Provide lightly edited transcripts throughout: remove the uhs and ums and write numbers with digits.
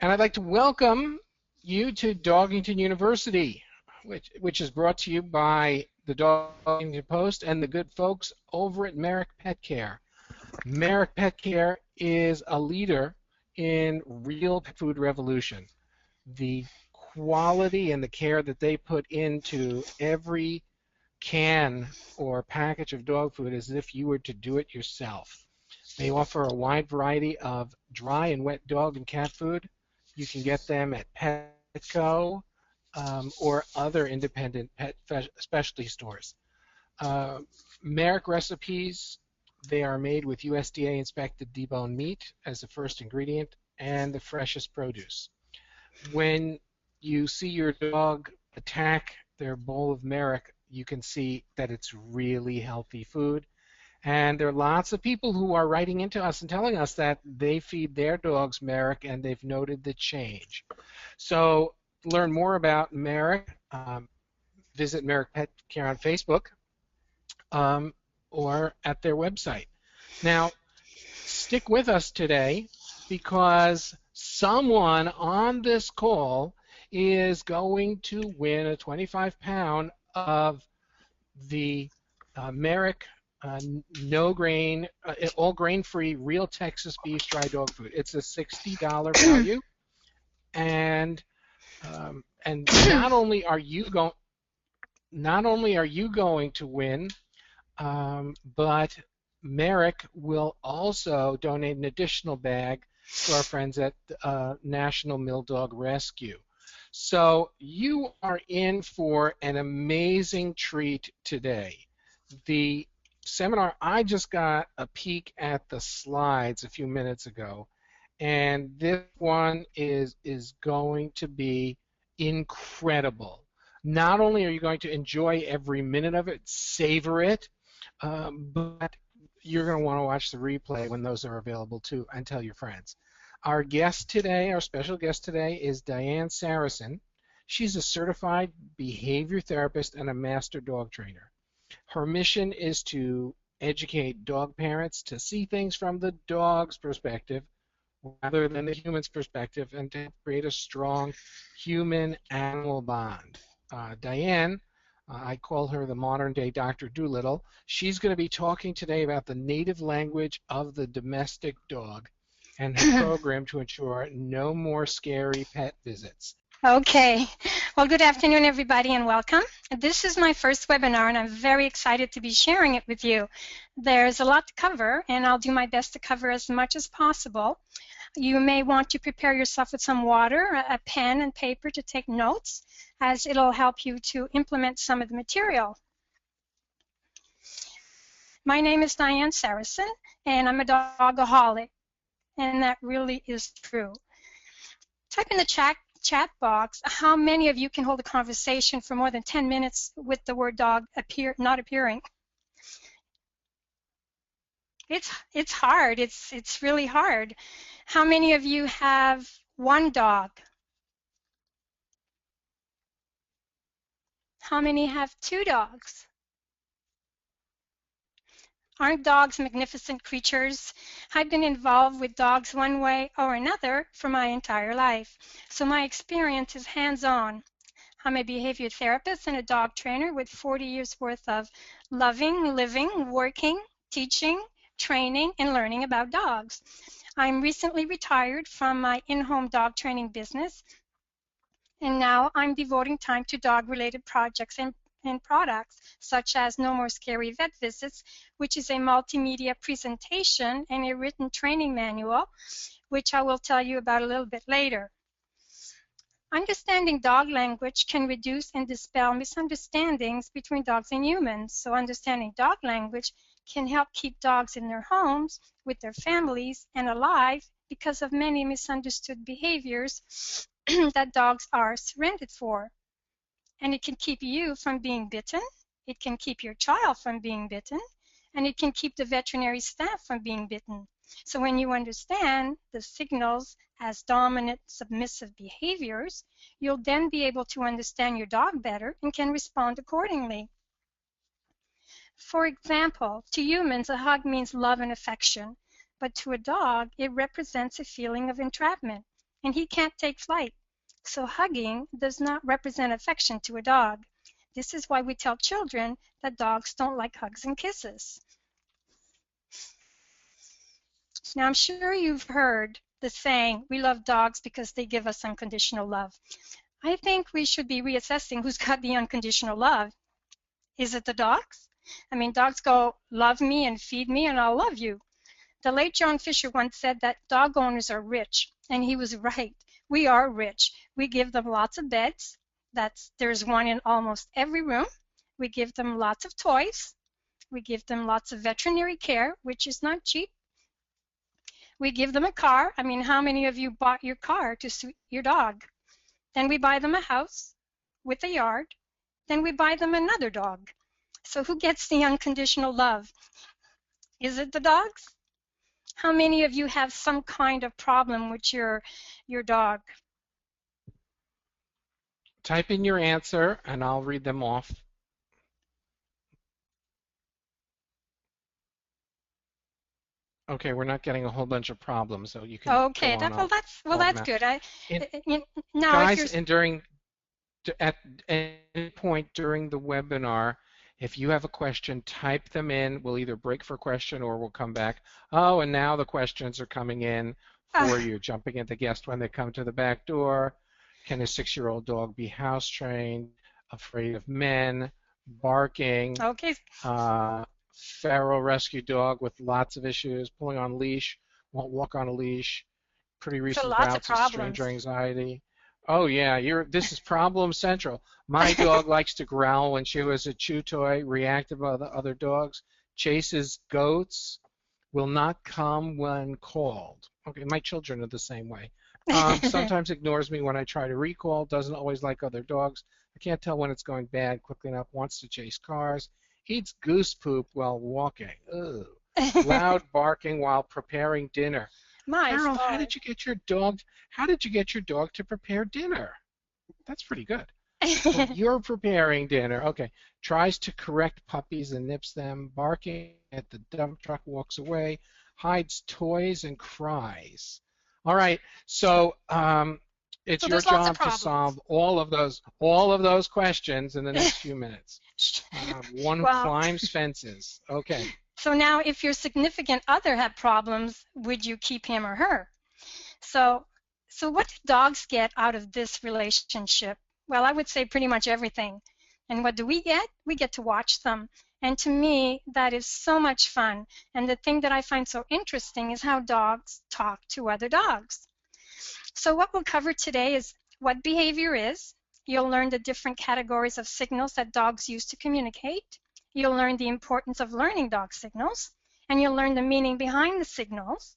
And I'd like to welcome you to Dogington University, which is brought to you by the Dogington Post and the good folks over at Merrick Pet Care. Merrick Pet Care is a leader in real pet food revolution. The quality and the care that they put into every can or package of dog food is as if you were to do it yourself. They offer a wide variety of dry and wet dog and cat food. You can get them at Petco or other independent pet specialty stores. Merrick recipes, they are made with USDA inspected deboned meat as the first ingredient and the freshest produce. When you see your dog attack their bowl of Merrick, you can see that it's really healthy food. And there are lots of people who are writing into us and telling us that they feed their dogs Merrick and they've noted the change. So to learn more about Merrick, visit Merrick Pet Care on Facebook or at their website. Now, stick with us today because someone on this call is going to win a 25-pound of the Merrick no grain, all grain-free, real Texas beef dry dog food. It's a $60 value, and not only are you going to win, but Merrick will also donate an additional bag to our friends at National Mill Dog Rescue. So you are in for an amazing treat today. The seminar, I just got a peek at the slides a few minutes ago, and this one is going to be incredible. Not only are you going to enjoy every minute of it, savor it, but you're going to want to watch the replay when those are available too, and tell your friends. Our guest today, our special guest today, is Dianne Sarasin. She's a certified behavior therapist and a master dog trainer. Her mission is to educate dog parents to see things from the dog's perspective rather than the human's perspective and to create a strong human-animal bond. Dianne, I call her the modern-day Dr. Dolittle. She's going to be talking today about the native language of the domestic dog and her program to ensure no more scary pet visits. Okay. Well, good afternoon, everybody, and welcome. This is my first webinar, and I'm very excited to be sharing it with you. There's a lot to cover, and I'll do my best to cover as much as possible. You may want to prepare yourself with some water, a pen, and paper to take notes, as it'll help you to implement some of the material. My name is Dianne Sarasin, and I'm a dogaholic, and that really is true. Type in the chat box how many of you can hold a conversation for more than 10 minutes with the word dog not appearing. It's hard. It's really hard. How many of you have one dog? How many have two dogs? Aren't dogs magnificent creatures? I've been involved with dogs one way or another for my entire life, so my experience is hands-on. I'm a behavior therapist and a dog trainer with 40 years worth of loving, living, working, teaching, training, and learning about dogs. I'm recently retired from my in-home dog training business, and now I'm devoting time to dog-related projects and products, such as No More Scary Vet Visits, which is a multimedia presentation and a written training manual, which I will tell you about a little bit later. Understanding dog language can reduce and dispel misunderstandings between dogs and humans. So understanding dog language can help keep dogs in their homes, with their families, and alive because of many misunderstood behaviors that dogs are surrendered for. And it can keep you from being bitten, it can keep your child from being bitten, and it can keep the veterinary staff from being bitten. So when you understand the signals as dominant submissive behaviors, you'll then be able to understand your dog better and can respond accordingly. For example, to humans, a hug means love and affection, but to a dog, it represents a feeling of entrapment. and he can't take flight. So hugging does not represent affection to a dog. This is why we tell children that dogs don't like hugs and kisses. Now, I'm sure you've heard the saying, we love dogs because they give us unconditional love. I think we should be reassessing who's got the unconditional love. Is it the dogs? I mean, dogs go, love me and feed me and I'll love you. The late John Fisher once said that dog owners are rich, and he was right. We are rich. We give them lots of beds. There's one in almost every room. We give them lots of toys. We give them lots of veterinary care, which is not cheap. We give them a car. I mean, how many of you bought your car to suit your dog? Then we buy them a house with a yard. Then we buy them another dog. So who gets the unconditional love? Is it the dogs? How many of you have some kind of problem with your dog? Type in your answer and I'll read them off. Okay, we're not getting a whole bunch of problems, so you can okay. go on. That's good. Now, guys, and at any point during the webinar, if you have a question, type them in. We'll either break for question or we'll come back. Oh, and now the questions are coming in for you. Jumping at the guest when they come to the back door. Can a 6-year-old dog be house trained? Afraid of men? Barking? Okay. Feral rescue dog with lots of issues. Pulling on leash. Won't walk on a leash. Pretty recent bouts of stranger anxiety. Oh yeah, this is problem central. My dog likes to growl when she was a chew toy, reactive of other dogs, chases goats, will not come when called. Okay, my children are the same way. Sometimes ignores me when I try to recall, doesn't always like other dogs. I can't tell when it's going bad quickly enough, wants to chase cars, eats goose poop while walking. Ugh. Loud barking while preparing dinner. Carol, how did you get your dog to prepare dinner? That's pretty good. Well, you're preparing dinner. Okay. Tries to correct puppies and nips them. Barking at the dump truck, walks away. Hides toys and cries. All right. So it's your job to solve all of those questions in the next few minutes. One climbs fences. Okay. So now, if your significant other had problems, would you keep him or her? So what do dogs get out of this relationship? Well, I would say pretty much everything. And what do we get? We get to watch them. And to me, that is so much fun. And the thing that I find so interesting is how dogs talk to other dogs. So what we'll cover today is what behavior is. You'll learn the different categories of signals that dogs use to communicate. You'll learn the importance of learning dog signals, and you'll learn the meaning behind the signals,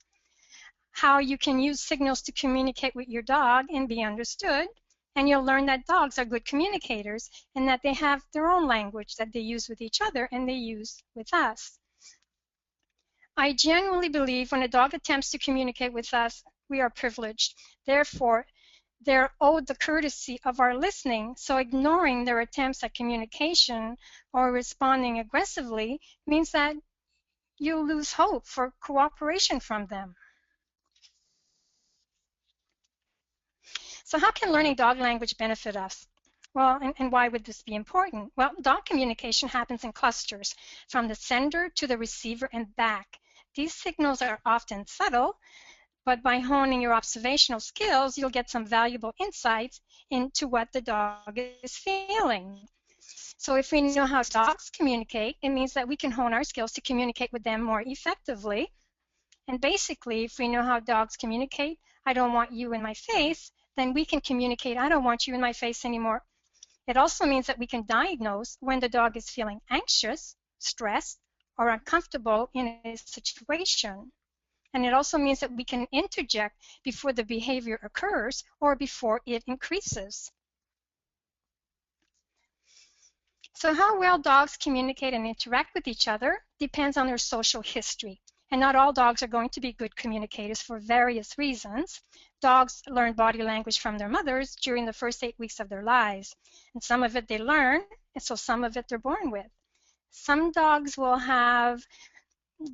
how you can use signals to communicate with your dog and be understood, and you'll learn that dogs are good communicators and that they have their own language that they use with each other and they use with us. I genuinely believe when a dog attempts to communicate with us, we are privileged. Therefore, they're owed the courtesy of our listening, so ignoring their attempts at communication or responding aggressively means that you lose hope for cooperation from them. So how can learning dog language benefit us? Well, and why would this be important? Well, dog communication happens in clusters, from the sender to the receiver and back. These signals are often subtle, but by honing your observational skills, you'll get some valuable insights into what the dog is feeling. So if we know how dogs communicate, it means that we can hone our skills to communicate with them more effectively. And basically, if we know how dogs communicate, I don't want you in my face, then we can communicate, I don't want you in my face anymore. It also means that we can diagnose when the dog is feeling anxious, stressed, or uncomfortable in a situation. And it also means that we can interject before the behavior occurs or before it increases. So how well dogs communicate and interact with each other depends on their social history. And not all dogs are going to be good communicators for various reasons. Dogs learn body language from their mothers during the first 8 weeks of their lives. And some of it they learn, and so some of it they're born with. Some dogs will have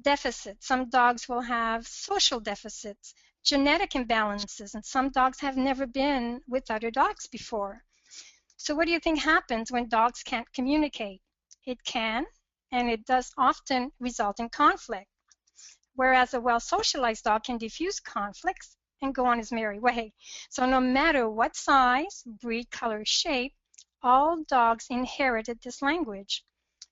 deficits. Some dogs will have social deficits. genetic imbalances, and some dogs have never been with other dogs before. So what do you think happens when dogs can't communicate? It can, and it does often result in conflict. Whereas a well-socialized dog can diffuse conflicts and go on his merry way. So no matter what size, breed, color, shape, all dogs inherited this language.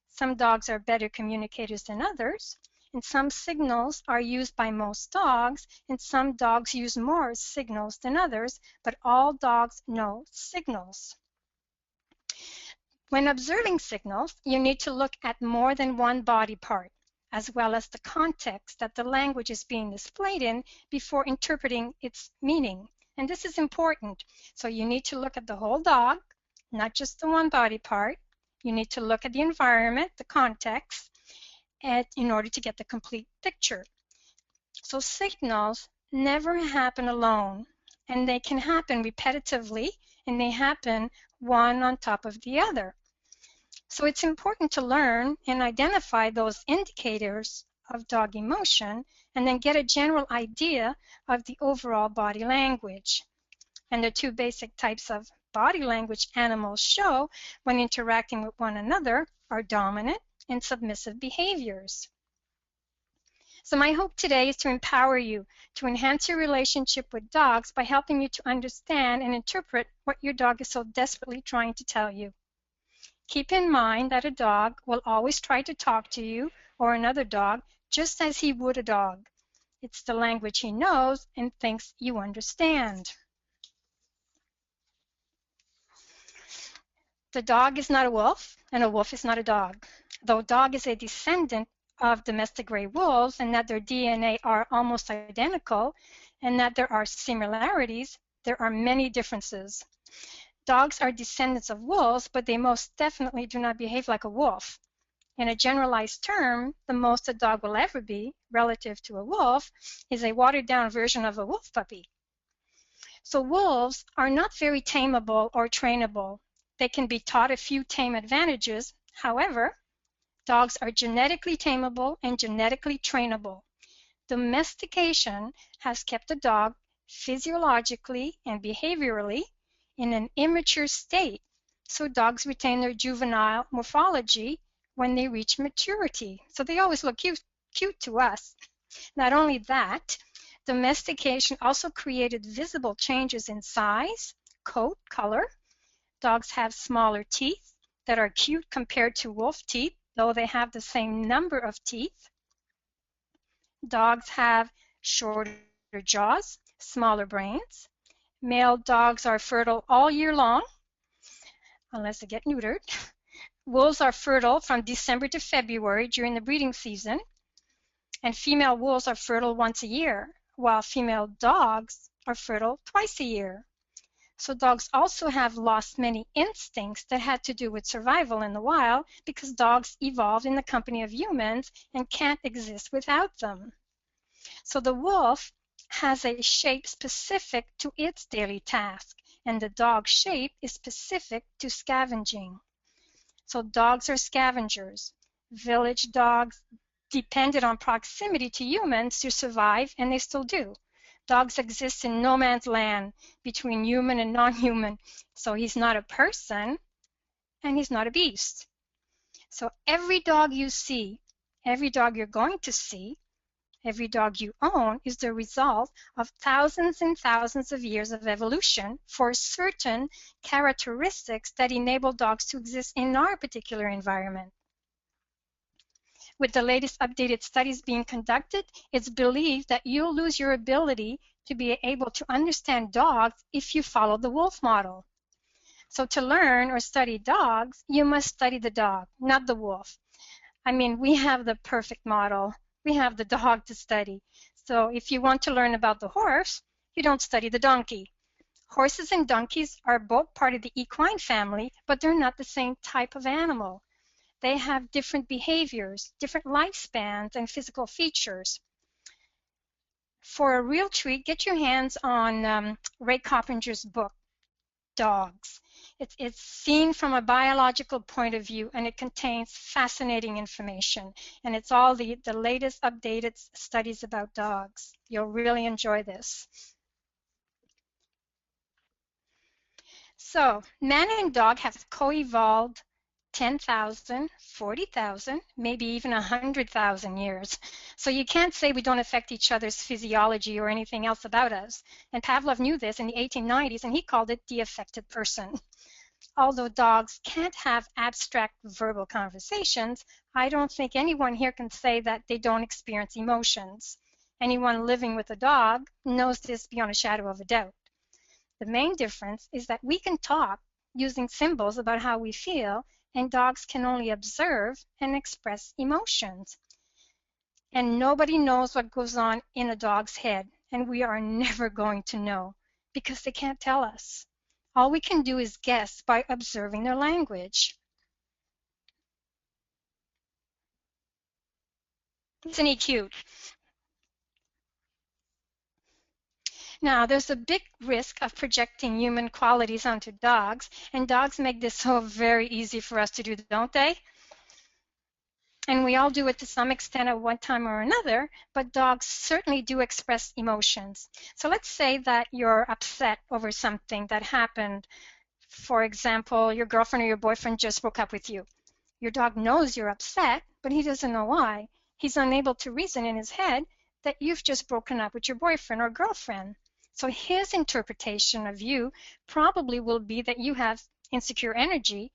Some dogs are better communicators than others, and some signals are used by most dogs, and some dogs use more signals than others, but all dogs know signals. When observing signals, you need to look at more than one body part, as well as the context that the language is being displayed in before interpreting its meaning. And this is important. So you need to look at the whole dog, not just the one body part. You need to look at the environment, the context, and in order to get the complete picture. So signals never happen alone, and they can happen repetitively, and they happen one on top of the other. So it's important to learn and identify those indicators of dog emotion and then get a general idea of the overall body language. And the two basic types of body language animals show when interacting with one another are dominant and submissive behaviors. So my hope today is to empower you to enhance your relationship with dogs by helping you to understand and interpret what your dog is so desperately trying to tell you. Keep in mind that a dog will always try to talk to you or another dog just as he would a dog. It's the language he knows and thinks you understand. The dog is not a wolf, and a wolf is not a dog. Though dog is a descendant of domestic gray wolves and that their DNA are almost identical and that there are similarities, there are many differences. Dogs are descendants of wolves, but they most definitely do not behave like a wolf. In a generalized term, the most a dog will ever be, relative to a wolf, is a watered-down version of a wolf puppy. So wolves are not very tameable or trainable. They can be taught a few tame advantages. However, dogs are genetically tameable and genetically trainable. Domestication has kept the dog physiologically and behaviorally in an immature state, so dogs retain their juvenile morphology when they reach maturity. So they always look cute to us. Not only that, domestication also created visible changes in size, coat, color. Dogs have smaller teeth that are cute compared to wolf teeth, though they have the same number of teeth. Dogs have shorter jaws, smaller brains. Male dogs are fertile all year long, unless they get neutered. Wolves are fertile from December to February during the breeding season, and female wolves are fertile once a year, while female dogs are fertile twice a year. So dogs also have lost many instincts that had to do with survival in the wild because dogs evolved in the company of humans and can't exist without them. So the wolf has a shape specific to its daily task, and the dog shape is specific to scavenging. So dogs are scavengers. Village dogs depended on proximity to humans to survive, and they still do. Dogs exist in no man's land between human and non-human, so he's not a person and he's not a beast. So every dog you see, every dog you're going to see, every dog you own is the result of thousands and thousands of years of evolution for certain characteristics that enable dogs to exist in our particular environment. With the latest updated studies being conducted, it's believed that you'll lose your ability to be able to understand dogs if you follow the wolf model. So to learn or study dogs, you must study the dog, not the wolf. I mean, we have the perfect model. We have the dog to study. So if you want to learn about the horse, you don't study the donkey. Horses and donkeys are both part of the equine family, but they're not the same type of animal. They have different behaviors, different lifespans, and physical features. For a real treat, get your hands on Ray Coppinger's book, dogs. It's seen from a biological point of view, and it contains fascinating information. And it's all the latest updated studies about dogs. You'll really enjoy this. So, man and dog have co-evolved 10,000, 40,000, maybe even 100,000 years. So you can't say we don't affect each other's physiology or anything else about us. And Pavlov knew this in the 1890s, and he called it the affected person. Although dogs can't have abstract verbal conversations, I don't think anyone here can say that they don't experience emotions. Anyone living with a dog knows this beyond a shadow of a doubt. The main difference is that we can talk using symbols about how we feel, and dogs can only observe and express emotions. And nobody knows what goes on in a dog's head, and we are never going to know because they can't tell us. All we can do is guess by observing their language. Isn't he cute? Now, there's a big risk of projecting human qualities onto dogs, and dogs make this so very easy for us to do, don't they? And we all do it to some extent at one time or another, but dogs certainly do express emotions. So let's say that you're upset over something that happened. For example, your girlfriend or your boyfriend just broke up with you. Your dog knows you're upset, but he doesn't know why. He's unable to reason in his head that you've just broken up with your boyfriend or girlfriend. So his interpretation of you probably will be that you have insecure energy,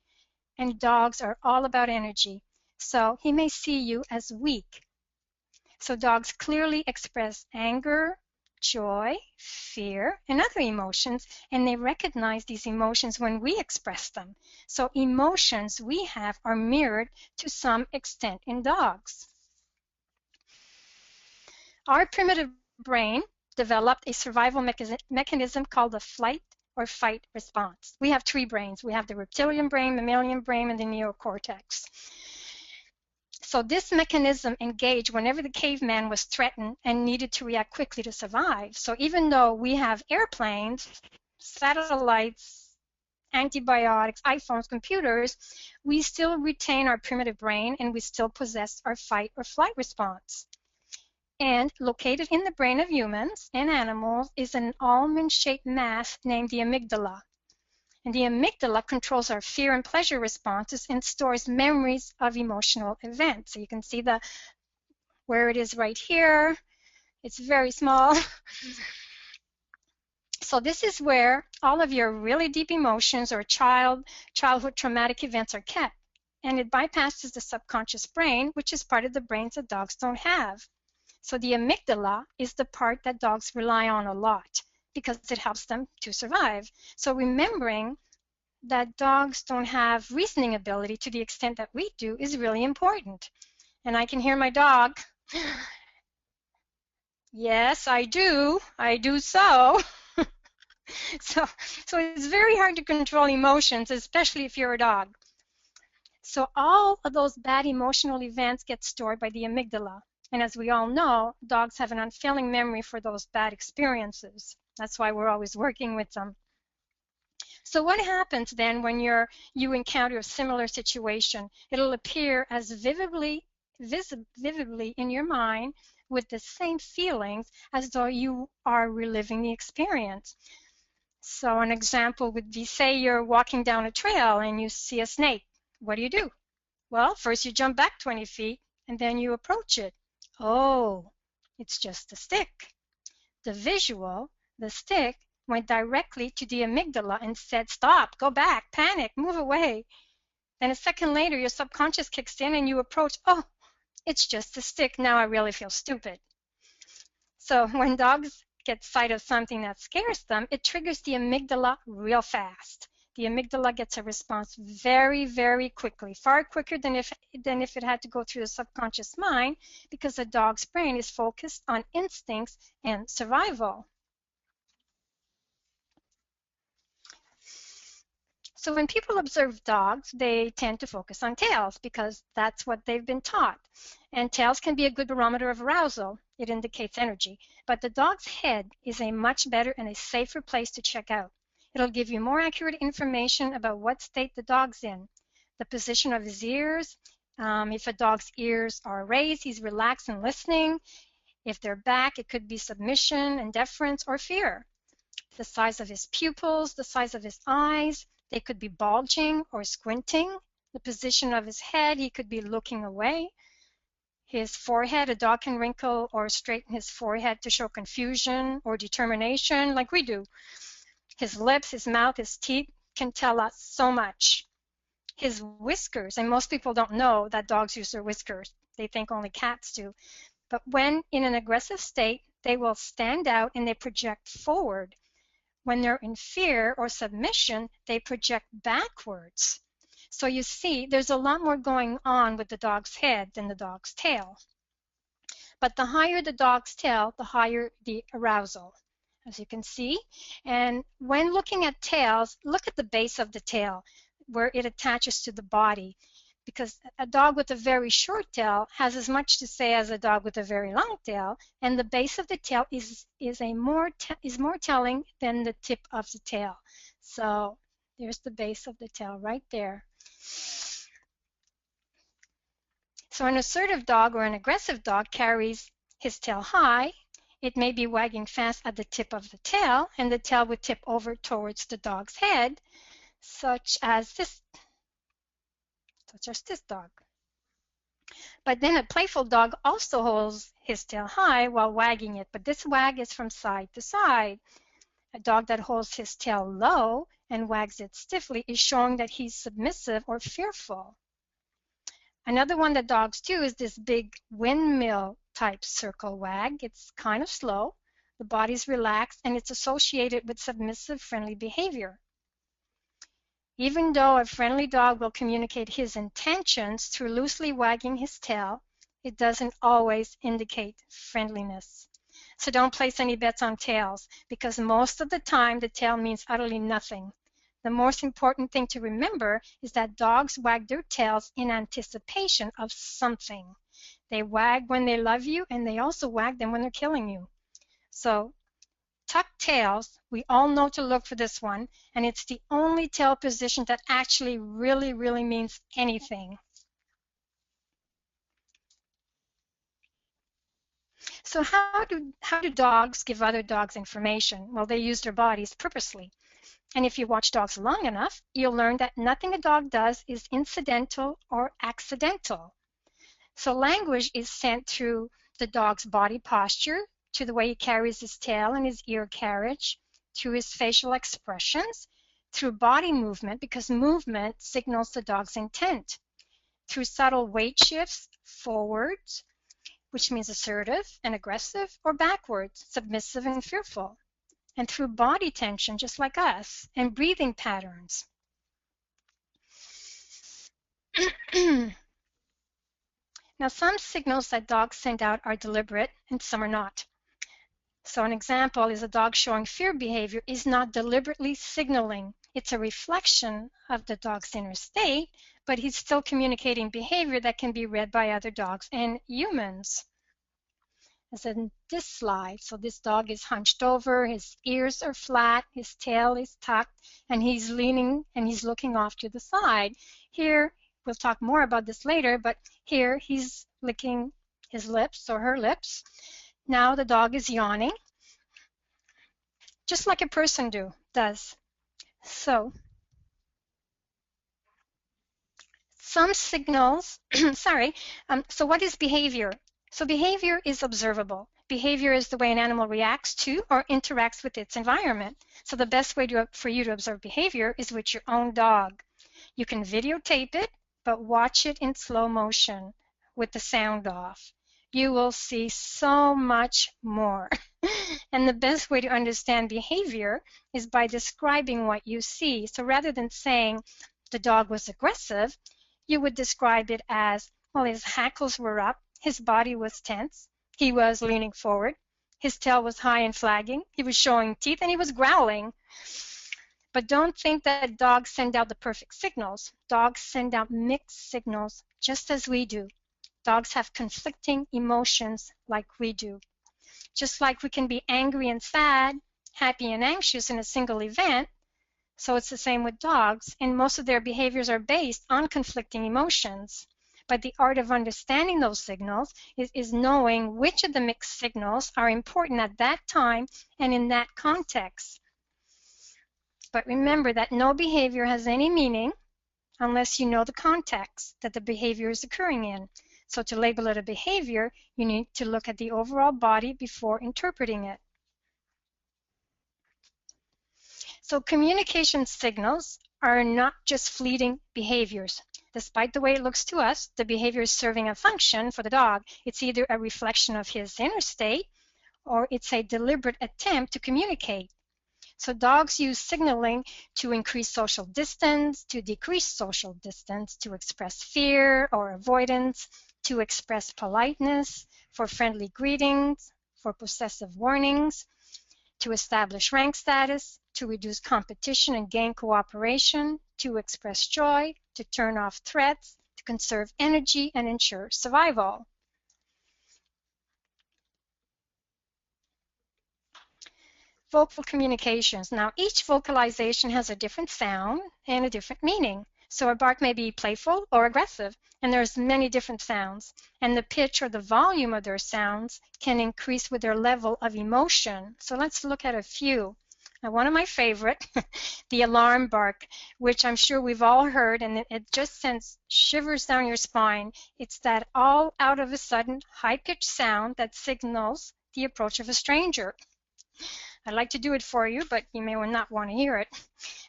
and dogs are all about energy. So he may see you as weak. So dogs clearly express anger, joy, fear, and other emotions, and they recognize these emotions when we express them. So emotions we have are mirrored to some extent in dogs. Our primitive brain developed a survival mechanism called the flight or fight response. We have three brains. We have the reptilian brain, mammalian brain, and the neocortex. So this mechanism engaged whenever the caveman was threatened and needed to react quickly to survive. So even though we have airplanes, satellites, antibiotics, iPhones, computers, we still retain our primitive brain and we still possess our fight or flight response. And located in the brain of humans and animals is an almond-shaped mass named the amygdala. And the amygdala controls our fear and pleasure responses and stores memories of emotional events. So you can see where it is right here. It's very small. So this is where all of your really deep emotions or childhood traumatic events are kept. And it bypasses the subconscious brain, which is part of the brains that dogs don't have. So the amygdala is the part that dogs rely on a lot because it helps them to survive. So remembering that dogs don't have reasoning ability to the extent that we do is really important. And I can hear my dog. Yes, I do. I do so. So it's very hard to control emotions, especially if you're a dog. So all of those bad emotional events get stored by the amygdala. And as we all know, dogs have an unfailing memory for those bad experiences. That's why we're always working with them. So what happens then when you encounter a similar situation? It'll appear as vividly in your mind with the same feelings as though you are reliving the experience. So an example would be, say you're walking down a trail and you see a snake. What do? Well, first you jump back 20 feet and then you approach it. Oh, it's just a stick. The visual, the stick, went directly to the amygdala and said, stop, go back, panic, move away. Then a second later, your subconscious kicks in and you approach, oh, it's just a stick. Now I really feel stupid. So when dogs get sight of something that scares them, it triggers the amygdala real fast. The amygdala gets a response very, very quickly, far quicker than if it had to go through the subconscious mind, because the dog's brain is focused on instincts and survival. So when people observe dogs, they tend to focus on tails because that's what they've been taught. And tails can be a good barometer of arousal. It indicates energy. But the dog's head is a much better and a safer place to check out. It'll give you more accurate information about what state the dog's in. The position of his ears. If a dog's ears are raised, he's relaxed and listening. If they're back, it could be submission and deference or fear. The size of his pupils, the size of his eyes, they could be bulging or squinting. The position of his head, he could be looking away. His forehead, a dog can wrinkle or straighten his forehead to show confusion or determination like we do. His lips, his mouth, his teeth can tell us so much. His whiskers, and most people don't know that dogs use their whiskers. They think only cats do. But when in an aggressive state, they will stand out and they project forward. When they're in fear or submission, they project backwards. So you see, there's a lot more going on with the dog's head than the dog's tail. But the higher the dog's tail, the higher the arousal, as you can see. And when looking at tails, look at the base of the tail, where it attaches to the body. Because a dog with a very short tail has as much to say as a dog with a very long tail, and the base of the tail is more telling than the tip of the tail. So there's the base of the tail right there. So an assertive dog or an aggressive dog carries his tail high. It may be wagging fast at the tip of the tail, and the tail would tip over towards the dog's head, such as this dog. But then a playful dog also holds his tail high while wagging it, but this wag is from side to side. A dog that holds his tail low and wags it stiffly is showing that he's submissive or fearful. Another one that dogs do is this big windmill type circle wag. It's kind of slow, the body's relaxed, and it's associated with submissive, friendly behavior. Even though a friendly dog will communicate his intentions through loosely wagging his tail, it doesn't always indicate friendliness. So don't place any bets on tails, because most of the time the tail means utterly nothing. The most important thing to remember is that dogs wag their tails in anticipation of something. They wag when they love you, and they also wag them when they're killing you. So tucked tails, we all know to look for this one, and it's the only tail position that actually really means anything. So how do dogs give other dogs information? Well, they use their bodies purposely. And if you watch dogs long enough, you'll learn that nothing a dog does is incidental or accidental. So language is sent through the dog's body posture, to the way he carries his tail and his ear carriage, through his facial expressions, through body movement, because movement signals the dog's intent, through subtle weight shifts, forwards, which means assertive and aggressive, or backwards, submissive and fearful, and through body tension, just like us, and breathing patterns. Now, some signals that dogs send out are deliberate and some are not. So an example is a dog showing fear behavior is not deliberately signaling. It's a reflection of the dog's inner state, but he's still communicating behavior that can be read by other dogs and humans. As in this slide, so this dog is hunched over, his ears are flat, his tail is tucked, and he's leaning and he's looking off to the side. Here, we'll talk more about this later, but here he's licking his lips or her lips. Now the dog is yawning, just like a person does. So some signals, so what is behavior? So behavior is observable. Behavior is the way an animal reacts to or interacts with its environment. So the best way for you to observe behavior is with your own dog. You can videotape it, but watch it in slow motion with the sound off. You will see so much more. And the best way to understand behavior is by describing what you see. So rather than saying the dog was aggressive, you would describe it as, well, his hackles were up, his body was tense, he was leaning forward, his tail was high and flagging, he was showing teeth, and he was growling. But don't think that dogs send out the perfect signals. Dogs send out mixed signals, just as we do. Dogs have conflicting emotions like we do. Just like we can be angry and sad, happy and anxious in a single event, So it's the same with dogs, and most of their behaviors are based on conflicting emotions. But the art of understanding those signals is knowing which of the mixed signals are important at that time and in that context. But remember that no behavior has any meaning unless you know the context that the behavior is occurring in. So to label it a behavior, you need to look at the overall body before interpreting it. So communication signals are not just fleeting behaviors. Despite the way it looks to us, the behavior is serving a function for the dog. It's either a reflection of his inner state or it's a deliberate attempt to communicate. So dogs use signaling to increase social distance, to decrease social distance, to express fear or avoidance, to express politeness, for friendly greetings, for possessive warnings, to establish rank status, to reduce competition and gain cooperation, to express joy, to turn off threats, to conserve energy and ensure survival. Vocal communications. Now, each vocalization has a different sound and a different meaning. So a bark may be playful or aggressive, and there's many different sounds. And the pitch or the volume of their sounds can increase with their level of emotion. So let's look at a few. Now, one of my favorite, the alarm bark, which I'm sure we've all heard, and it just sends shivers down your spine. It's that all out of a sudden high-pitched sound that signals the approach of a stranger. I'd like to do it for you, but you may not want to hear it.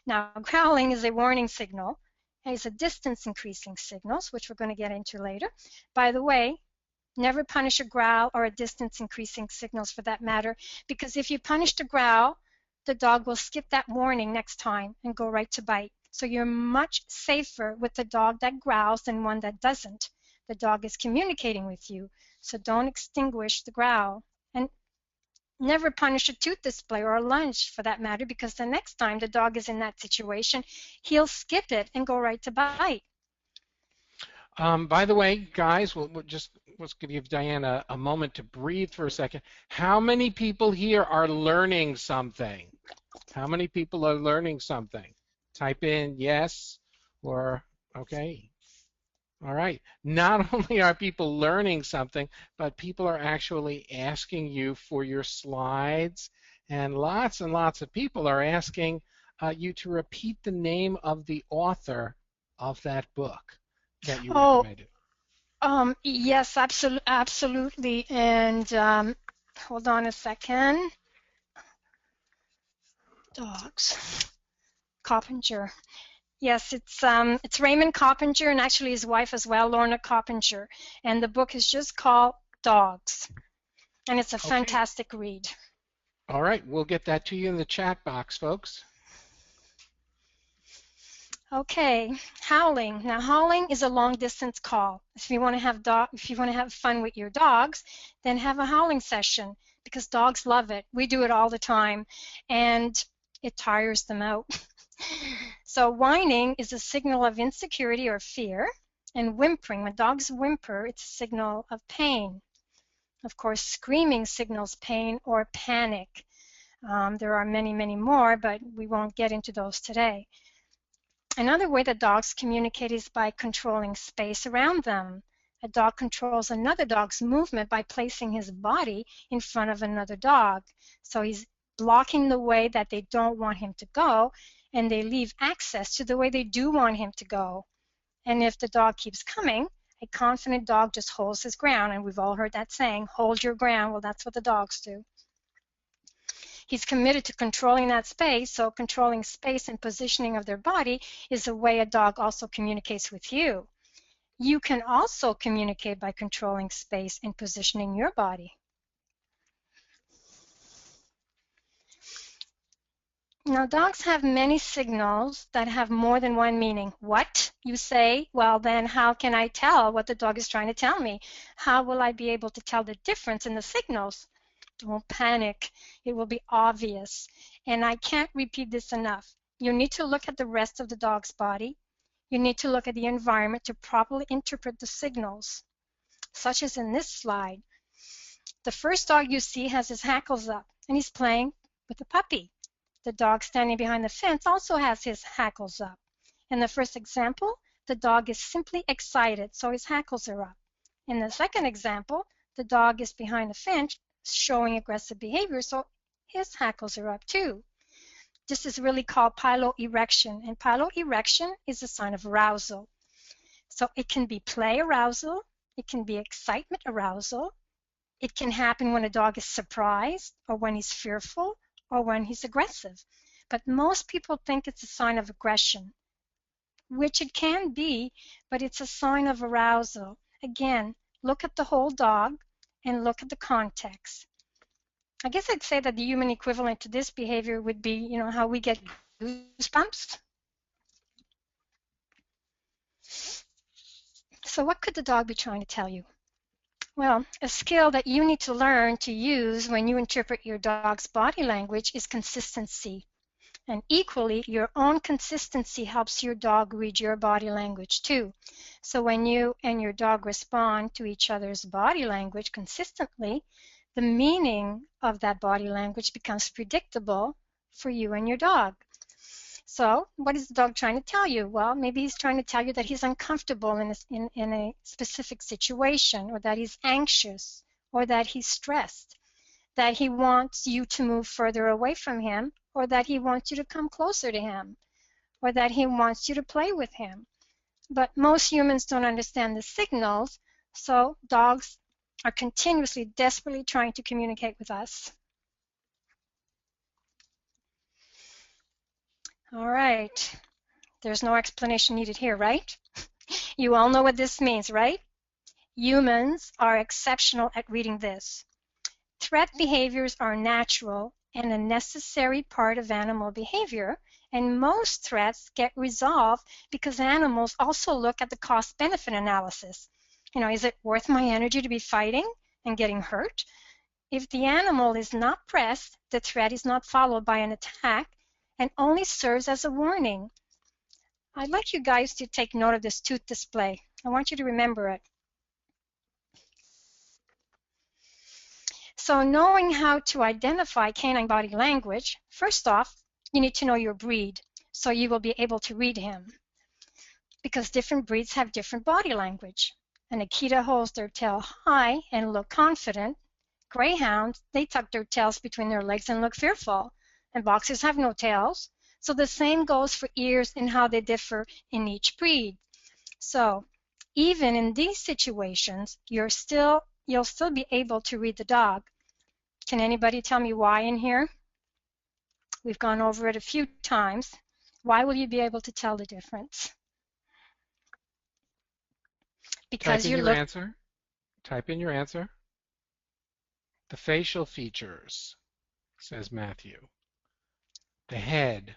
Now, growling is a warning signal. It's a distance increasing signal, which we're going to get into later. By the way, never punish a growl or a distance increasing signals for that matter, because if you punish the growl, the dog will skip that warning next time and go right to bite. So you're much safer with the dog that growls than one that doesn't. The dog is communicating with you, so don't extinguish the growl. And never punish a tooth display or a lunge for that matter, because the next time the dog is in that situation, he'll skip it and go right to bite. By the way, guys, let's give Dianne a moment to breathe for a second. How many people here are learning something? How many people are learning something? Type in yes or okay. All right. Not only are people learning something, but people are actually asking you for your slides, and lots of people are asking you to repeat the name of the author of that book that you recommended. Yes, absolutely. And hold on a second. Dogs. Coppinger. Yes, it's Raymond Coppinger, and actually his wife as well, Lorna Coppinger. And the book is just called Dogs. And it's a fantastic read. All right, we'll get that to you in the chat box, folks. Okay, howling. Now, howling is a long-distance call. If you want to have fun with your dogs, then have a howling session, because dogs love it. We do it all the time, and it tires them out. So whining is a signal of insecurity or fear, and whimpering, when dogs whimper, it's a signal of pain. Of course, screaming signals pain or panic. There are many, many more, but we won't get into those today. Another way that dogs communicate is by controlling space around them. A dog controls another dog's movement by placing his body in front of another dog. So he's blocking the way that they don't want him to go, and they leave access to the way they do want him to go. And if the dog keeps coming, a confident dog just holds his ground, and we've all heard that saying, hold your ground. Well, that's what the dogs do. He's committed to controlling that space, so controlling space and positioning of their body is a way a dog also communicates with you. You can also communicate by controlling space and positioning your body. Now, dogs have many signals that have more than one meaning. What? You say, well, then how can I tell what the dog is trying to tell me? How will I be able to tell the difference in the signals? Don't panic. It will be obvious. And I can't repeat this enough. You need to look at the rest of the dog's body. You need to look at the environment to properly interpret the signals, such as in this slide. The first dog you see has his hackles up, and he's playing with a puppy. the dog standing behind the fence also has his hackles up. In the first example, the dog is simply excited, so his hackles are up. In the second example, the dog is behind the fence showing aggressive behavior, so his hackles are up too. This is really called piloerection, and piloerection is a sign of arousal. So it can be play arousal, it can be excitement arousal, it can happen when a dog is surprised, or when he's fearful, or when he's aggressive. But most people think it's a sign of aggression, which it can be, but it's a sign of arousal. Again, look at the whole dog and look at the context. I guess I'd say that the human equivalent to this behavior would be, how we get goosebumps. So what could the dog be trying to tell you? Well, a skill that you need to learn to use when you interpret your dog's body language is consistency. And equally, your own consistency helps your dog read your body language too. So when you and your dog respond to each other's body language consistently, the meaning of that body language becomes predictable for you and your dog. So what is the dog trying to tell you? Well, maybe he's trying to tell you that he's uncomfortable in a specific situation, or that he's anxious, or that he's stressed, that he wants you to move further away from him, or that he wants you to come closer to him, or that he wants you to play with him. But most humans don't understand the signals, so dogs are continuously, desperately trying to communicate with us. All right, there's no explanation needed here, right? You all know what this means, right? Humans are exceptional at reading this. Threat behaviors are natural and a necessary part of animal behavior, and most threats get resolved because animals also look at the cost-benefit analysis. Is it worth my energy to be fighting and getting hurt? If the animal is not pressed, the threat is not followed by an attack and only serves as a warning. I'd like you guys to take note of this tooth display. I want you to remember it. So knowing how to identify canine body language, first off, you need to know your breed, so you will be able to read him. Because different breeds have different body language. An Akita holds their tail high and look confident. Greyhounds, they tuck their tails between their legs and look fearful. And boxers have no tails. So the same goes for ears and how they differ in each breed. So even in these situations, you'll still be able to read the dog. Can anybody tell me why in here? We've gone over it a few times. Why will you be able to tell the difference? Because Type in your answer. Type in your answer. The facial features, says Matthew. The head.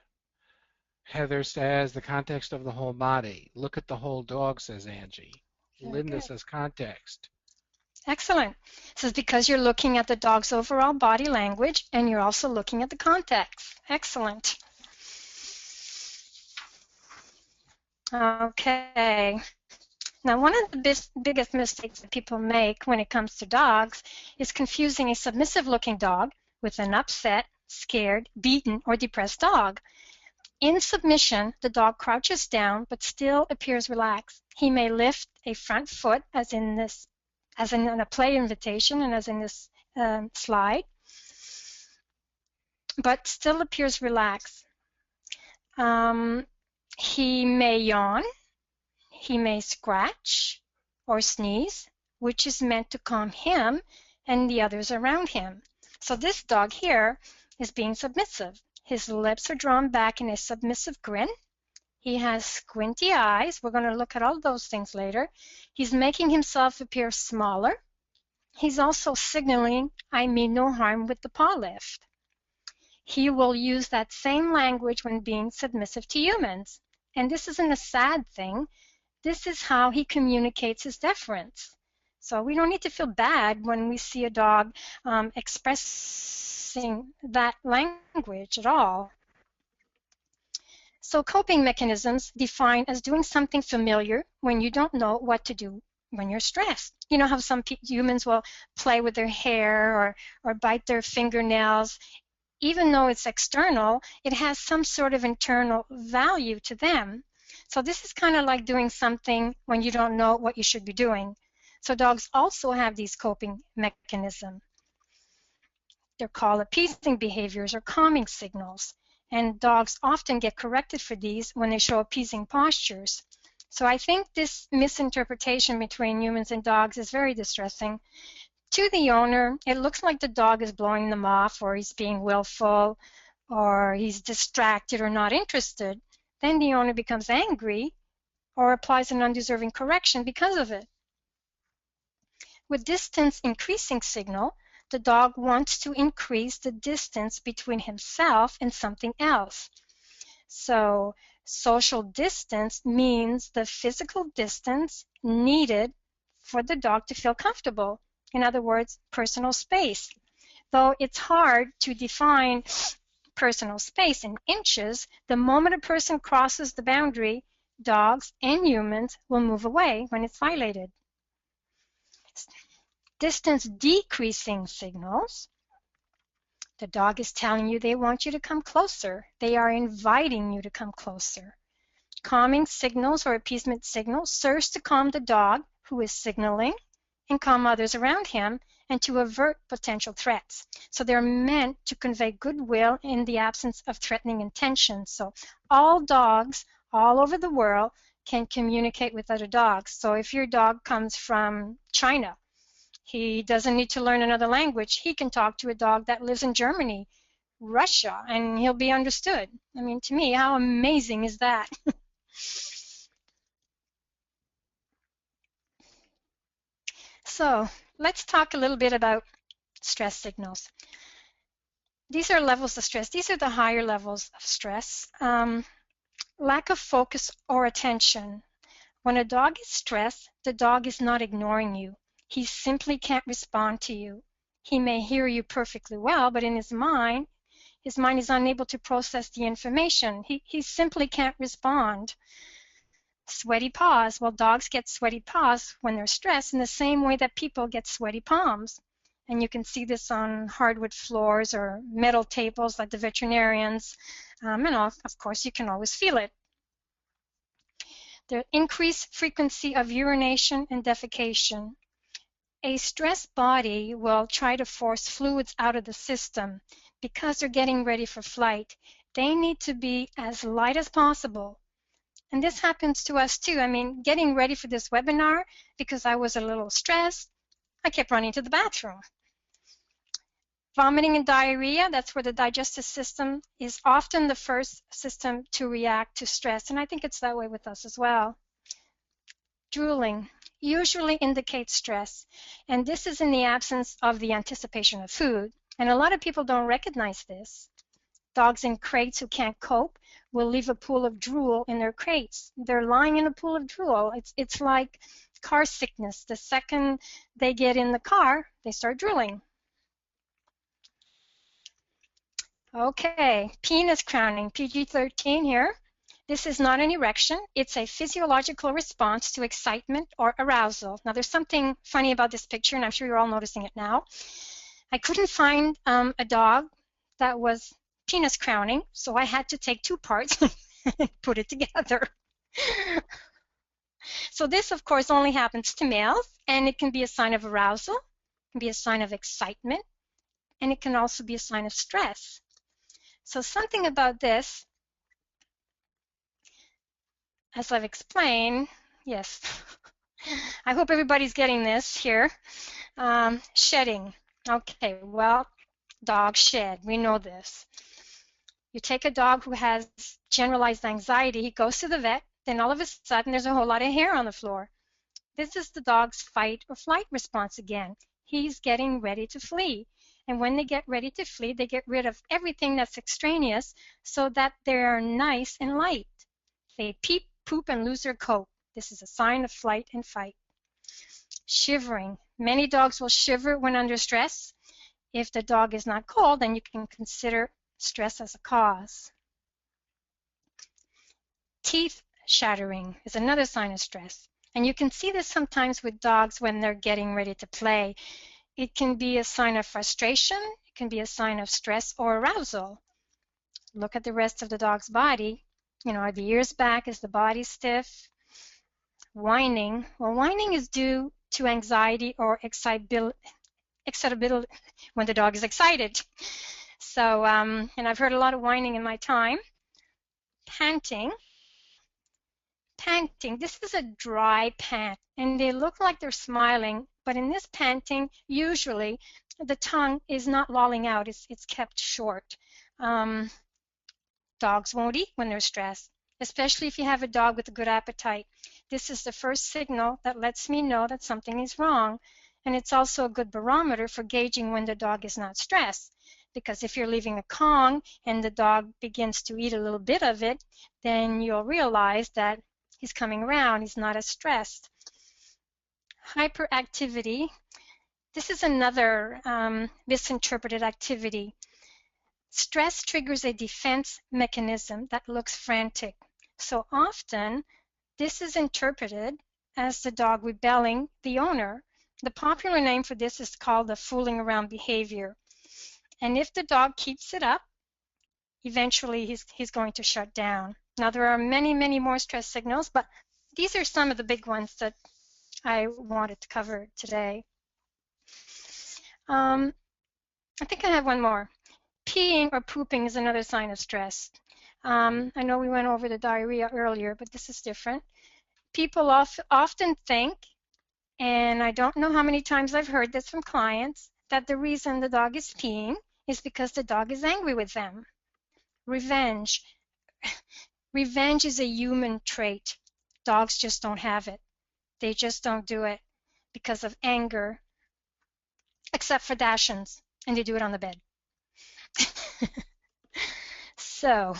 Heather says the context of the whole body. Look at the whole dog, says Angie. Linda says context. Excellent. This is because you're looking at the dog's overall body language and you're also looking at the context. Excellent. Okay. Now, one of the biggest mistakes that people make when it comes to dogs is confusing a submissive-looking dog with an upset, scared, beaten, or depressed dog. In submission, the dog crouches down but still appears relaxed. He may lift a front foot, as in a play invitation and as in this slide, but still appears relaxed. He may yawn. He may scratch or sneeze, which is meant to calm him and the others around him. So this dog here is being submissive. His lips are drawn back in a submissive grin. He has squinty eyes. We're going to look at all those things later. He's making himself appear smaller. He's also signaling, I mean no harm, with the paw lift. He will use that same language when being submissive to humans. And this isn't a sad thing. This is how he communicates his deference. So we don't need to feel bad when we see a dog expressing that language at all. So coping mechanisms define as doing something familiar when you don't know what to do when you're stressed. You know how some humans will play with their hair or bite their fingernails even though it's external, it has some sort of internal value to them. So this is kind of like doing something when you don't know what you should be doing. So dogs also have these coping mechanisms. They're called appeasing behaviors or calming signals. And dogs often get corrected for these when they show appeasing postures. So I think this misinterpretation between humans and dogs is very distressing. To the owner, it looks like the dog is blowing them off, or he's being willful, or he's distracted or not interested. Then the owner becomes angry or applies an undeserving correction because of it. With distance increasing signal, the dog wants to increase the distance between himself and something else. So social distance means the physical distance needed for the dog to feel comfortable. In other words, personal space. Though it's hard to define personal space in inches, the moment a person crosses the boundary, dogs and humans will move away when it's violated. Distance decreasing signals. The dog is telling you they want you to come closer. They are inviting you to come closer. Calming signals or appeasement signals serves to calm the dog who is signaling and calm others around him and to avert potential threats. So they're meant to convey goodwill in the absence of threatening intentions. So all dogs all over the world can communicate with other dogs. So if your dog comes from China, he doesn't need to learn another language. He can talk to a dog that lives in Germany, Russia, and he'll be understood. I mean, to me, how amazing is that? So let's talk a little bit about stress signals. These are levels of stress. These are the higher levels of stress. Lack of focus or attention. When a dog is stressed, the dog is not ignoring you. He simply can't respond to you. He may hear you perfectly well, but in his mind is unable to process the information. He simply can't respond. Sweaty paws. Well, dogs get sweaty paws when they're stressed in the same way that people get sweaty palms. And you can see this on hardwood floors or metal tables like the veterinarians. And of course, you can always feel it. The increased frequency of urination and defecation. A stressed body will try to force fluids out of the system because they're getting ready for flight. They need to be as light as possible. And this happens to us too. I mean, getting ready for this webinar, because I was a little stressed, I kept running to the bathroom. Vomiting and diarrhea, that's where the digestive system is often the first system to react to stress. And I think it's that way with us as well. Drooling usually indicates stress, and this is in the absence of the anticipation of food. And a lot of people don't recognize this. Dogs in crates who can't cope will leave a pool of drool in their crates. They're lying in a pool of drool. It's like car sickness. The second they get in the car, they start drooling. Okay, penis crowning, PG-13 here. This is not an erection. It's a physiological response to excitement or arousal. Now, there's something funny about this picture, and I'm sure you're all noticing it now. I couldn't find a dog that was penis crowning, so I had to take two parts and put it together. So this, of course, only happens to males, and it can be a sign of arousal, it can be a sign of excitement, and it can also be a sign of stress. So something about this, as I've explained, yes, I hope everybody's getting this here. Shedding. Okay, well, dogs shed. We know this. You take a dog who has generalized anxiety, he goes to the vet, then all of a sudden there's a whole lot of hair on the floor. This is the dog's fight or flight response again. He's getting ready to flee. And when they get ready to flee, they get rid of everything that's extraneous so that they're nice and light. They peep, poop, and lose their coat. This is a sign of flight and fight. Shivering. Many dogs will shiver when under stress. If the dog is not cold, then you can consider stress as a cause. Teeth shattering is another sign of stress. And you can see this sometimes with dogs when they're getting ready to play. It can be a sign of frustration. It can be a sign of stress or arousal. Look at the rest of the dog's body. Are the ears back? Is the body stiff? Whining. Well, whining is due to anxiety or excitability when the dog is excited. So, and I've heard a lot of whining in my time. Panting. Panting. This is a dry pant, and they look like they're smiling, but in this panting, usually the tongue is not lolling out. It's kept short. Dogs won't eat when they're stressed, especially if you have a dog with a good appetite. This is the first signal that lets me know that something is wrong, and it's also a good barometer for gauging when the dog is not stressed, because if you're leaving a Kong and the dog begins to eat a little bit of it, then you'll realize that he's coming around, he's not as stressed. Hyperactivity. This is another misinterpreted activity. Stress triggers a defense mechanism that looks frantic. So often, this is interpreted as the dog rebelling the owner. The popular name for this is called the fooling around behavior. And if the dog keeps it up, eventually he's going to shut down. Now, there are many, many more stress signals, but these are some of the big ones that I wanted to cover today. I think I have one more. Peeing or pooping is another sign of stress. I know we went over the diarrhea earlier, but this is different. People often think, and I don't know how many times I've heard this from clients, that the reason the dog is peeing is because the dog is angry with them. Revenge. Revenge is a human trait. Dogs just don't have it. They just don't do it because of anger, except for Dachshunds, and they do it on the bed. So,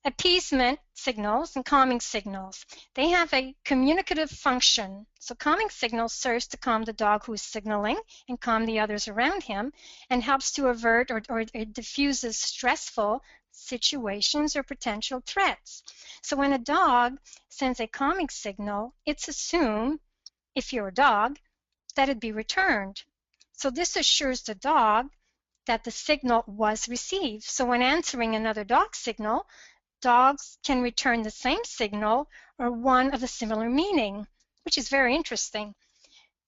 appeasement signals and calming signals. They have a communicative function. So calming signals serves to calm the dog who is signaling and calm the others around him, and helps to avert or it diffuses stressful situations or potential threats. So when a dog sends a calming signal, it's assumed, if you're a dog, that it'd be returned. So this assures the dog that the signal was received. So when answering another dog signal, dogs can return the same signal or one of a similar meaning, which is very interesting.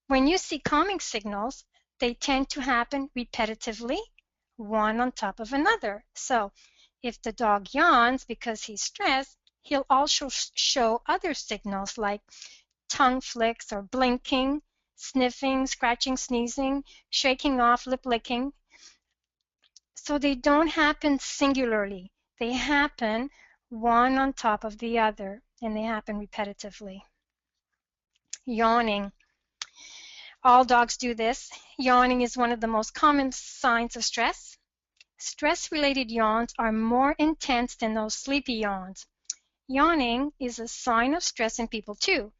When you see calming signals, they tend to happen repetitively, one on top of another. So if the dog yawns because he's stressed, he'll also show other signals like tongue flicks or blinking, sniffing, scratching, sneezing, shaking off, lip licking. So they don't happen singularly. They happen one on top of the other, and they happen repetitively. Yawning. All dogs do this. Yawning is one of the most common signs of stress. Stress-related yawns are more intense than those sleepy yawns. Yawning is a sign of stress in people too.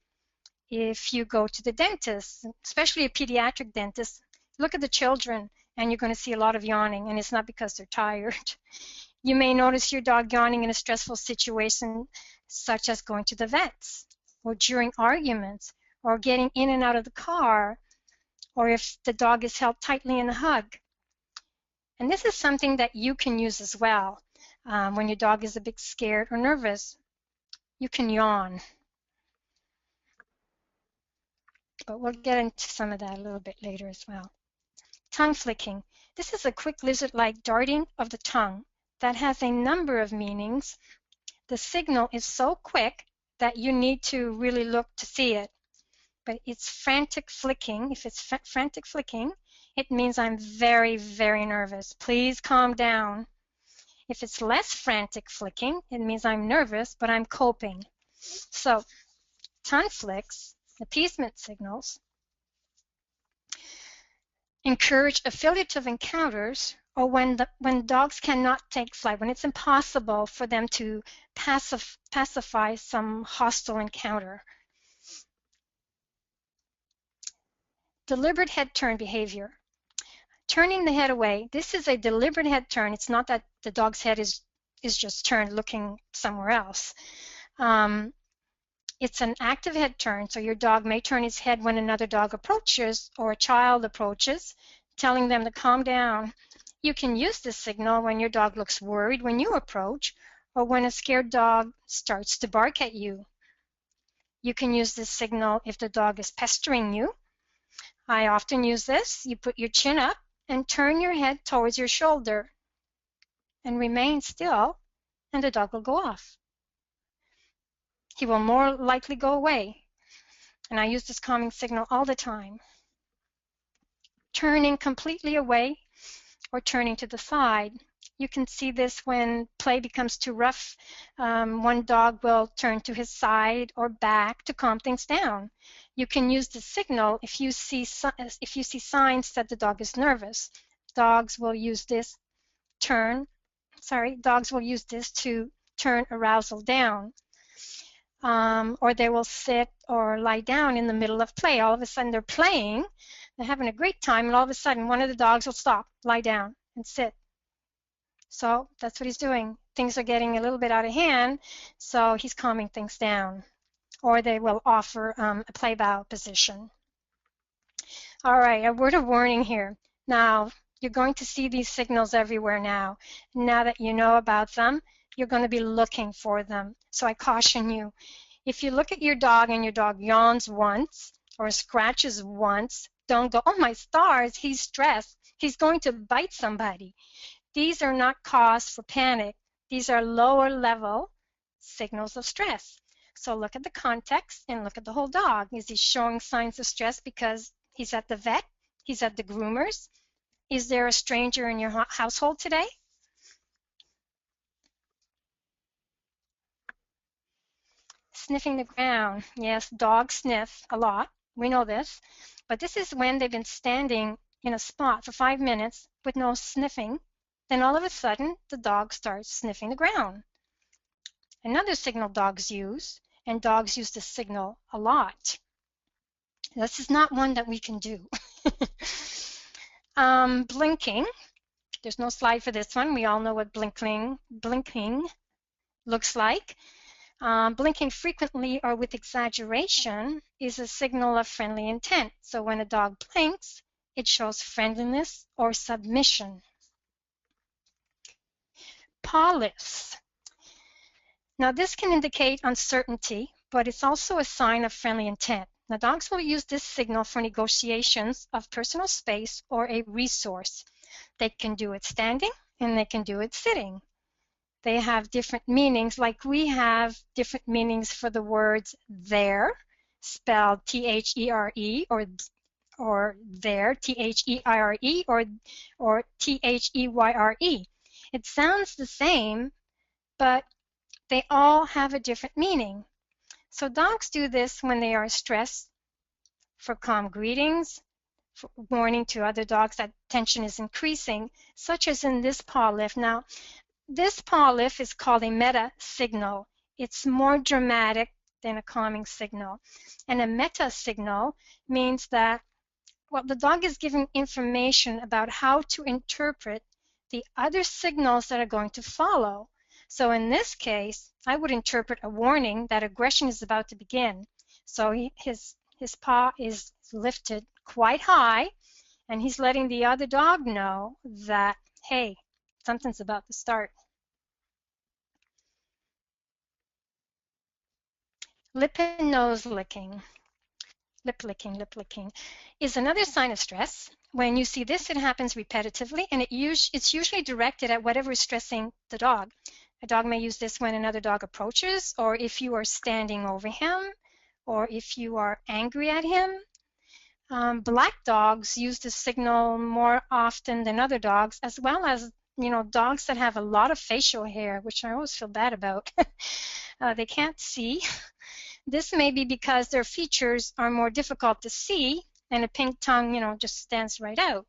If you go to the dentist, especially a pediatric dentist, look at the children and you're going to see a lot of yawning, and it's not because they're tired. You may notice your dog yawning in a stressful situation, such as going to the vets, or during arguments, or getting in and out of the car, or if the dog is held tightly in a hug. And this is something that you can use as well. When your dog is a bit scared or nervous, you can yawn. But we'll get into some of that a little bit later as well. Tongue flicking. This is a quick lizard-like darting of the tongue that has a number of meanings. The signal is so quick that you need to really look to see it. But it's frantic flicking. If it's frantic flicking, it means I'm very, very nervous. Please calm down. If it's less frantic flicking, it means I'm nervous, but I'm coping. So, tongue flicks, appeasement signals, encourage affiliative encounters, or when dogs cannot take flight, when it's impossible for them to pacify some hostile encounter. Deliberate head turn behavior. Turning the head away. This is a deliberate head turn. It's not that the dog's head is just turned looking somewhere else. It's an active head turn, so your dog may turn his head when another dog approaches or a child approaches, telling them to calm down. You can use this signal when your dog looks worried when you approach, or when a scared dog starts to bark at you. You can use this signal if the dog is pestering you. I often use this. You put your chin up and turn your head towards your shoulder and remain still, and the dog will go off. He will more likely go away. And I use this calming signal all the time. Turning completely away or turning to the side. You can see this when play becomes too rough. One dog will turn to his side or back to calm things down. You can use the signal if you see signs that the dog is nervous. Dogs will use this to turn arousal down. Or they will sit or lie down in the middle of play. All of a sudden they're playing, they're having a great time, and all of a sudden one of the dogs will stop, lie down, and sit. So that's what he's doing. Things are getting a little bit out of hand, so he's calming things down. Or they will offer a play bow position. All right, a word of warning here. Now, you're going to see these signals everywhere now. Now that you know about them, you're going to be looking for them. So I caution you, if you look at your dog and your dog yawns once or scratches once, don't go, oh my stars, he's stressed. He's going to bite somebody. These are not cause for panic. These are lower level signals of stress. So look at the context and look at the whole dog. Is he showing signs of stress because he's at the vet? He's at the groomers? Is there a stranger in your household today? Sniffing the ground. Yes, dogs sniff a lot. We know this. But this is when they've been standing in a spot for 5 minutes with no sniffing. Then all of a sudden, the dog starts sniffing the ground. Another signal dogs use, and dogs use this signal a lot. This is not one that we can do. Blinking. There's no slide for this one. We all know what blinking looks like. Blinking frequently or with exaggeration is a signal of friendly intent. So when a dog blinks, it shows friendliness or submission. Paw lifts. Now this can indicate uncertainty, but it's also a sign of friendly intent. Now dogs will use this signal for negotiations of personal space or a resource. They can do it standing and they can do it sitting. They have different meanings, like we have different meanings for the words there, spelled T-H-E-R-E, or there, T-H-E-I-R-E, or T-H-E-Y-R-E. It sounds the same, but they all have a different meaning. So dogs do this when they are stressed, for calm greetings, for warning to other dogs that tension is increasing, such as in this paw lift. Now, this paw lift is called a meta signal. It's more dramatic than a calming signal. And a meta signal means that, well, the dog is giving information about how to interpret the other signals that are going to follow. So in this case, I would interpret a warning that aggression is about to begin. So his paw is lifted quite high, and he's letting the other dog know that, hey, something's about to start. Lip and nose licking. Lip licking is another sign of stress. When you see this, it happens repetitively, and it's usually directed at whatever is stressing the dog. A dog may use this when another dog approaches, or if you are standing over him, or if you are angry at him. Black dogs use this signal more often than other dogs, as well as dogs that have a lot of facial hair, which I always feel bad about. They can't see. This may be because their features are more difficult to see, and a pink tongue, just stands right out.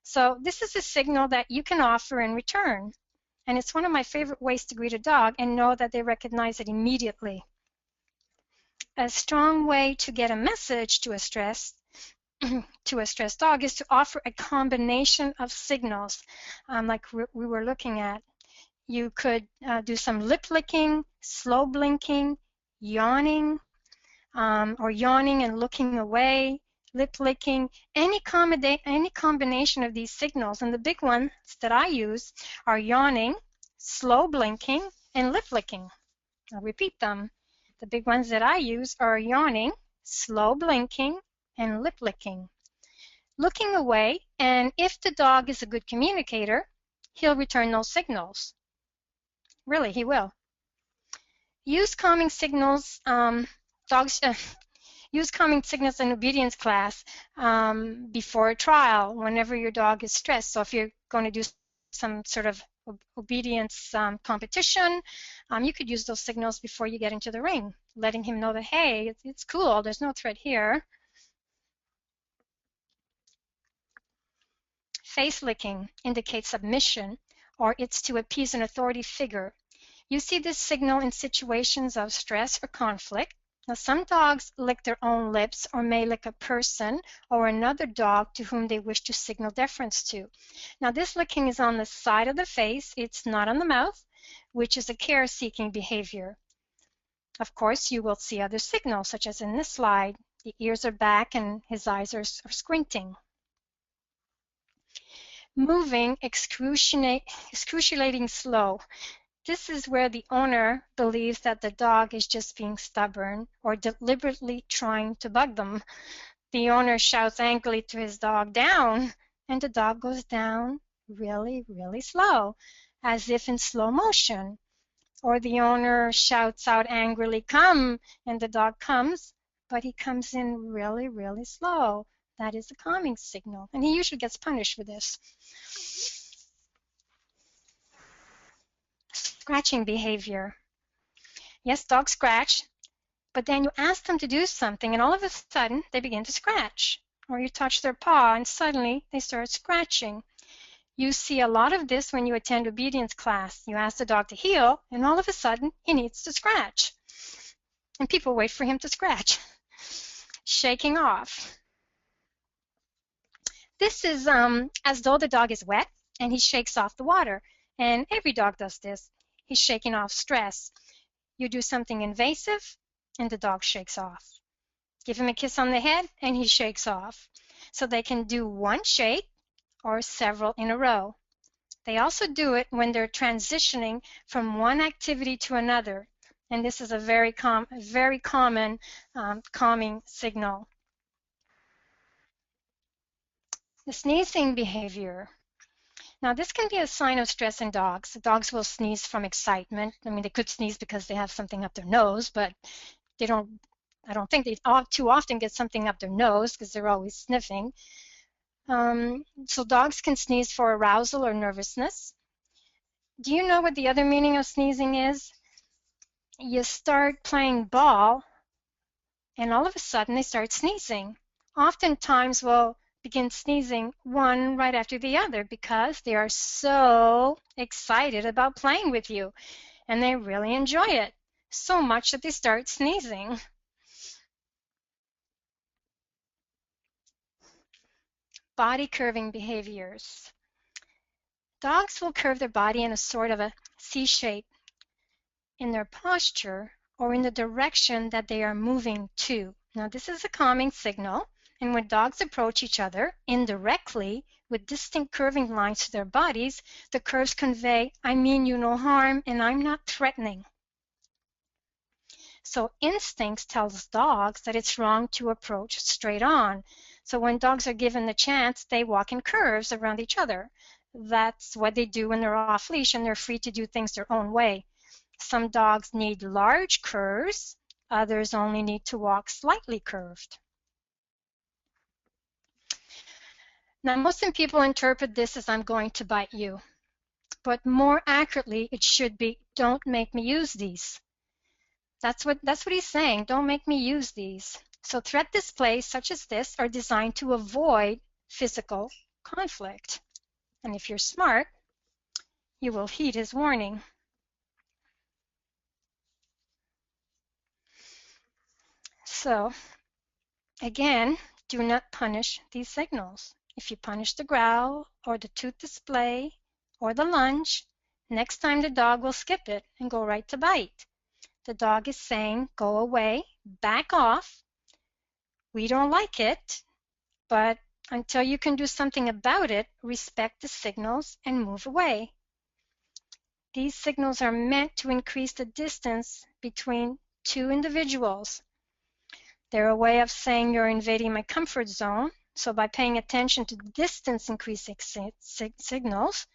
So this is a signal that you can offer in return. And it's one of my favorite ways to greet a dog and know that they recognize it immediately. A strong way to get a message to a stressed dog is to offer a combination of signals, like we were looking at. You could do some lip licking, slow blinking, yawning, or yawning and looking away, lip licking, any combination of these signals. And the big ones that I use are yawning, slow blinking, and lip licking. I'll repeat them. The big ones that I use are yawning, slow blinking, and lip licking. Looking away, and if the dog is a good communicator, he'll return those signals. Really, he will. Use calming signals. Use calming signals in obedience class before a trial, whenever your dog is stressed. So if you're going to do some sort of obedience competition, you could use those signals before you get into the ring, letting him know that, hey, it's cool, there's no threat here. Face licking indicates submission, or it's to appease an authority figure. You see this signal in situations of stress or conflict. Now, some dogs lick their own lips or may lick a person or another dog to whom they wish to signal deference to. Now, this licking is on the side of the face. It's not on the mouth, which is a care-seeking behavior. Of course, you will see other signals, such as in this slide. The ears are back and his eyes are squinting. Moving, excruciating slow. This is where the owner believes that the dog is just being stubborn or deliberately trying to bug them. The owner shouts angrily to his dog, down, and the dog goes down really, really slow, as if in slow motion. Or the owner shouts out angrily, come, and the dog comes, but he comes in really, really slow. That is a calming signal, and he usually gets punished for this. Scratching behavior. Yes, dogs scratch, but then you ask them to do something, and all of a sudden they begin to scratch. Or you touch their paw, and suddenly they start scratching. You see a lot of this when you attend obedience class. You ask the dog to heel, and all of a sudden he needs to scratch. And people wait for him to scratch. Shaking off. This is as though the dog is wet and he shakes off the water. And every dog does this. He's shaking off stress. You do something invasive and the dog shakes off. Give him a kiss on the head and he shakes off. So they can do one shake or several in a row. They also do it when they're transitioning from one activity to another. And this is a very common calming signal. The sneezing behavior. Now, this can be a sign of stress in dogs. The dogs will sneeze from excitement. I mean, they could sneeze because they have something up their nose, but I don't think they too often get something up their nose because they're always sniffing. So dogs can sneeze for arousal or nervousness. Do you know what the other meaning of sneezing is? You start playing ball, and all of a sudden they start sneezing. Oftentimes we'll begin sneezing one right after the other because they are so excited about playing with you, and they really enjoy it so much that they start sneezing. Body curving behaviors. Dogs will curve their body in a sort of a C shape in their posture or in the direction that they are moving to. Now, this is a calming signal, and when dogs approach each other indirectly with distinct curving lines to their bodies, the curves convey, I mean you no harm and I'm not threatening. So instincts tells dogs that it's wrong to approach straight on. So when dogs are given the chance, they walk in curves around each other. That's what they do when they're off leash and they're free to do things their own way. Some dogs need large curves, others only need to walk slightly curved. Now, most people interpret this as I'm going to bite you, but more accurately, it should be don't make me use these. That's what he's saying, don't make me use these. So threat displays such as this are designed to avoid physical conflict. And if you're smart, you will heed his warning. So, again, do not punish these signals. If you punish the growl or the tooth display or the lunge, next time the dog will skip it and go right to bite. The dog is saying, go away, back off, we don't like it, But until you can do something about it, respect the signals and move away. These signals are meant to increase the distance between two individuals. They're a way of saying you're invading my comfort zone. So by paying attention to distance increasing signals,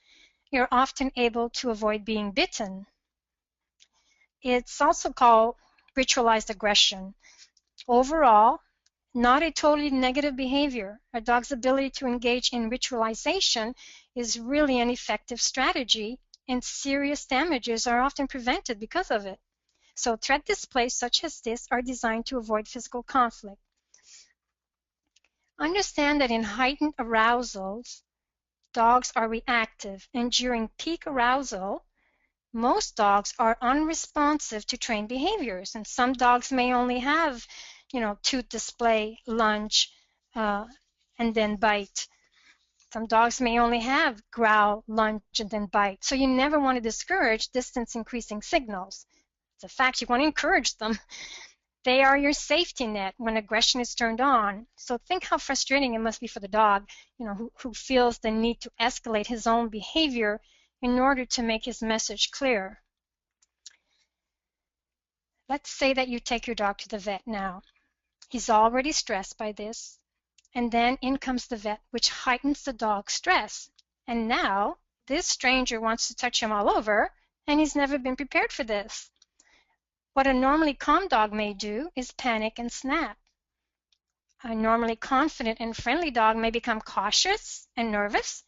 you're often able to avoid being bitten. It's also called ritualized aggression. Overall, not a totally negative behavior. A dog's ability to engage in ritualization is really an effective strategy, and serious damages are often prevented because of it. So threat displays such as this are designed to avoid physical conflict. Understand that in heightened arousals, dogs are reactive, and during peak arousal, most dogs are unresponsive to trained behaviors, and some dogs may only have, tooth display, lunge, and then bite. Some dogs may only have growl, lunge, and then bite. So you never want to discourage distance increasing signals. It's a fact, you want to encourage them. They are your safety net when aggression is turned on. So think how frustrating it must be for the dog, who feels the need to escalate his own behavior in order to make his message clear. Let's say that you take your dog to the vet now. He's already stressed by this, and then in comes the vet, which heightens the dog's stress. And now this stranger wants to touch him all over, and he's never been prepared for this. What a normally calm dog may do is panic and snap. A normally confident and friendly dog may become cautious and nervous.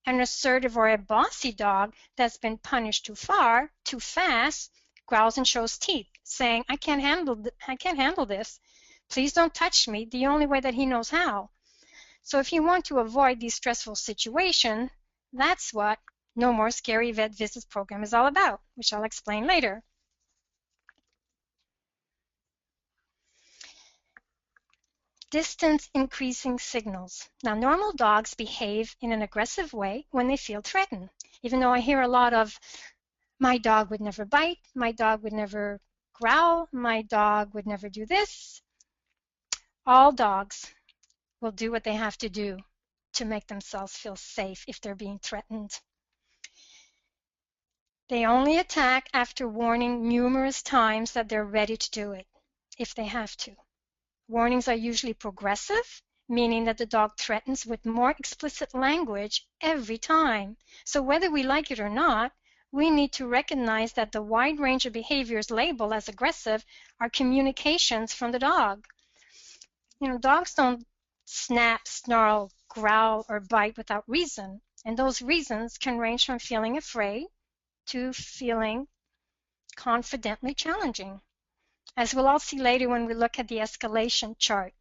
An assertive or a bossy dog that's been punished too far, too fast, growls and shows teeth, saying, I can't handle this. Please don't touch me the only way that he knows how. So if you want to avoid these stressful situations, that's what No More Scary Vet Visits program is all about, which I'll explain later. Distance increasing signals. Now, normal dogs behave in an aggressive way when they feel threatened. Even though I hear a lot of, my dog would never bite, my dog would never growl, my dog would never do this. All dogs will do what they have to do to make themselves feel safe if they're being threatened. They only attack after warning numerous times that they're ready to do it, if they have to. Warnings are usually progressive, meaning that the dog threatens with more explicit language every time. So whether we like it or not, we need to recognize that the wide range of behaviors labeled as aggressive are communications from the dog. Dogs don't snap, snarl, growl, or bite without reason, and those reasons can range from feeling afraid to feeling confidently challenging, as we'll all see later when we look at the escalation chart.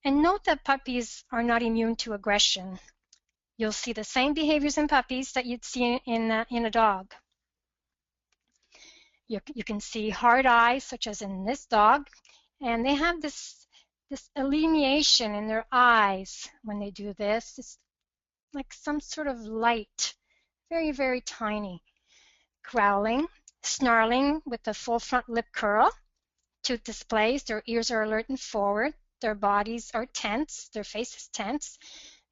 And note that puppies are not immune to aggression. You'll see the same behaviors in puppies that you'd see in a dog. You can see hard eyes, such as in this dog, and they have this alienation in their eyes when they do this. It's like some sort of light, very, very tiny. Growling, snarling with the full front lip curl, tooth displays, their ears are alert and forward, their bodies are tense, their face is tense.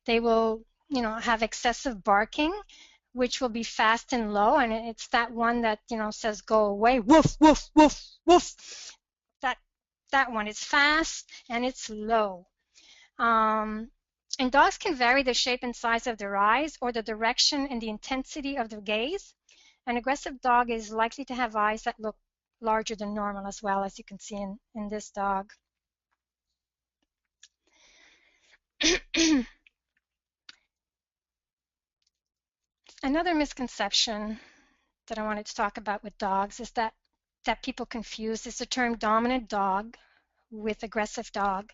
They will, have excessive barking, which will be fast and low, and it's that one that, says go away, woof, woof, woof, woof. That one is fast and it's low. And dogs can vary the shape and size of their eyes or the direction and the intensity of their gaze. An aggressive dog is likely to have eyes that look larger than normal as well, as you can see in this dog. Another misconception that I wanted to talk about with dogs is that people confuse is the term dominant dog with aggressive dog.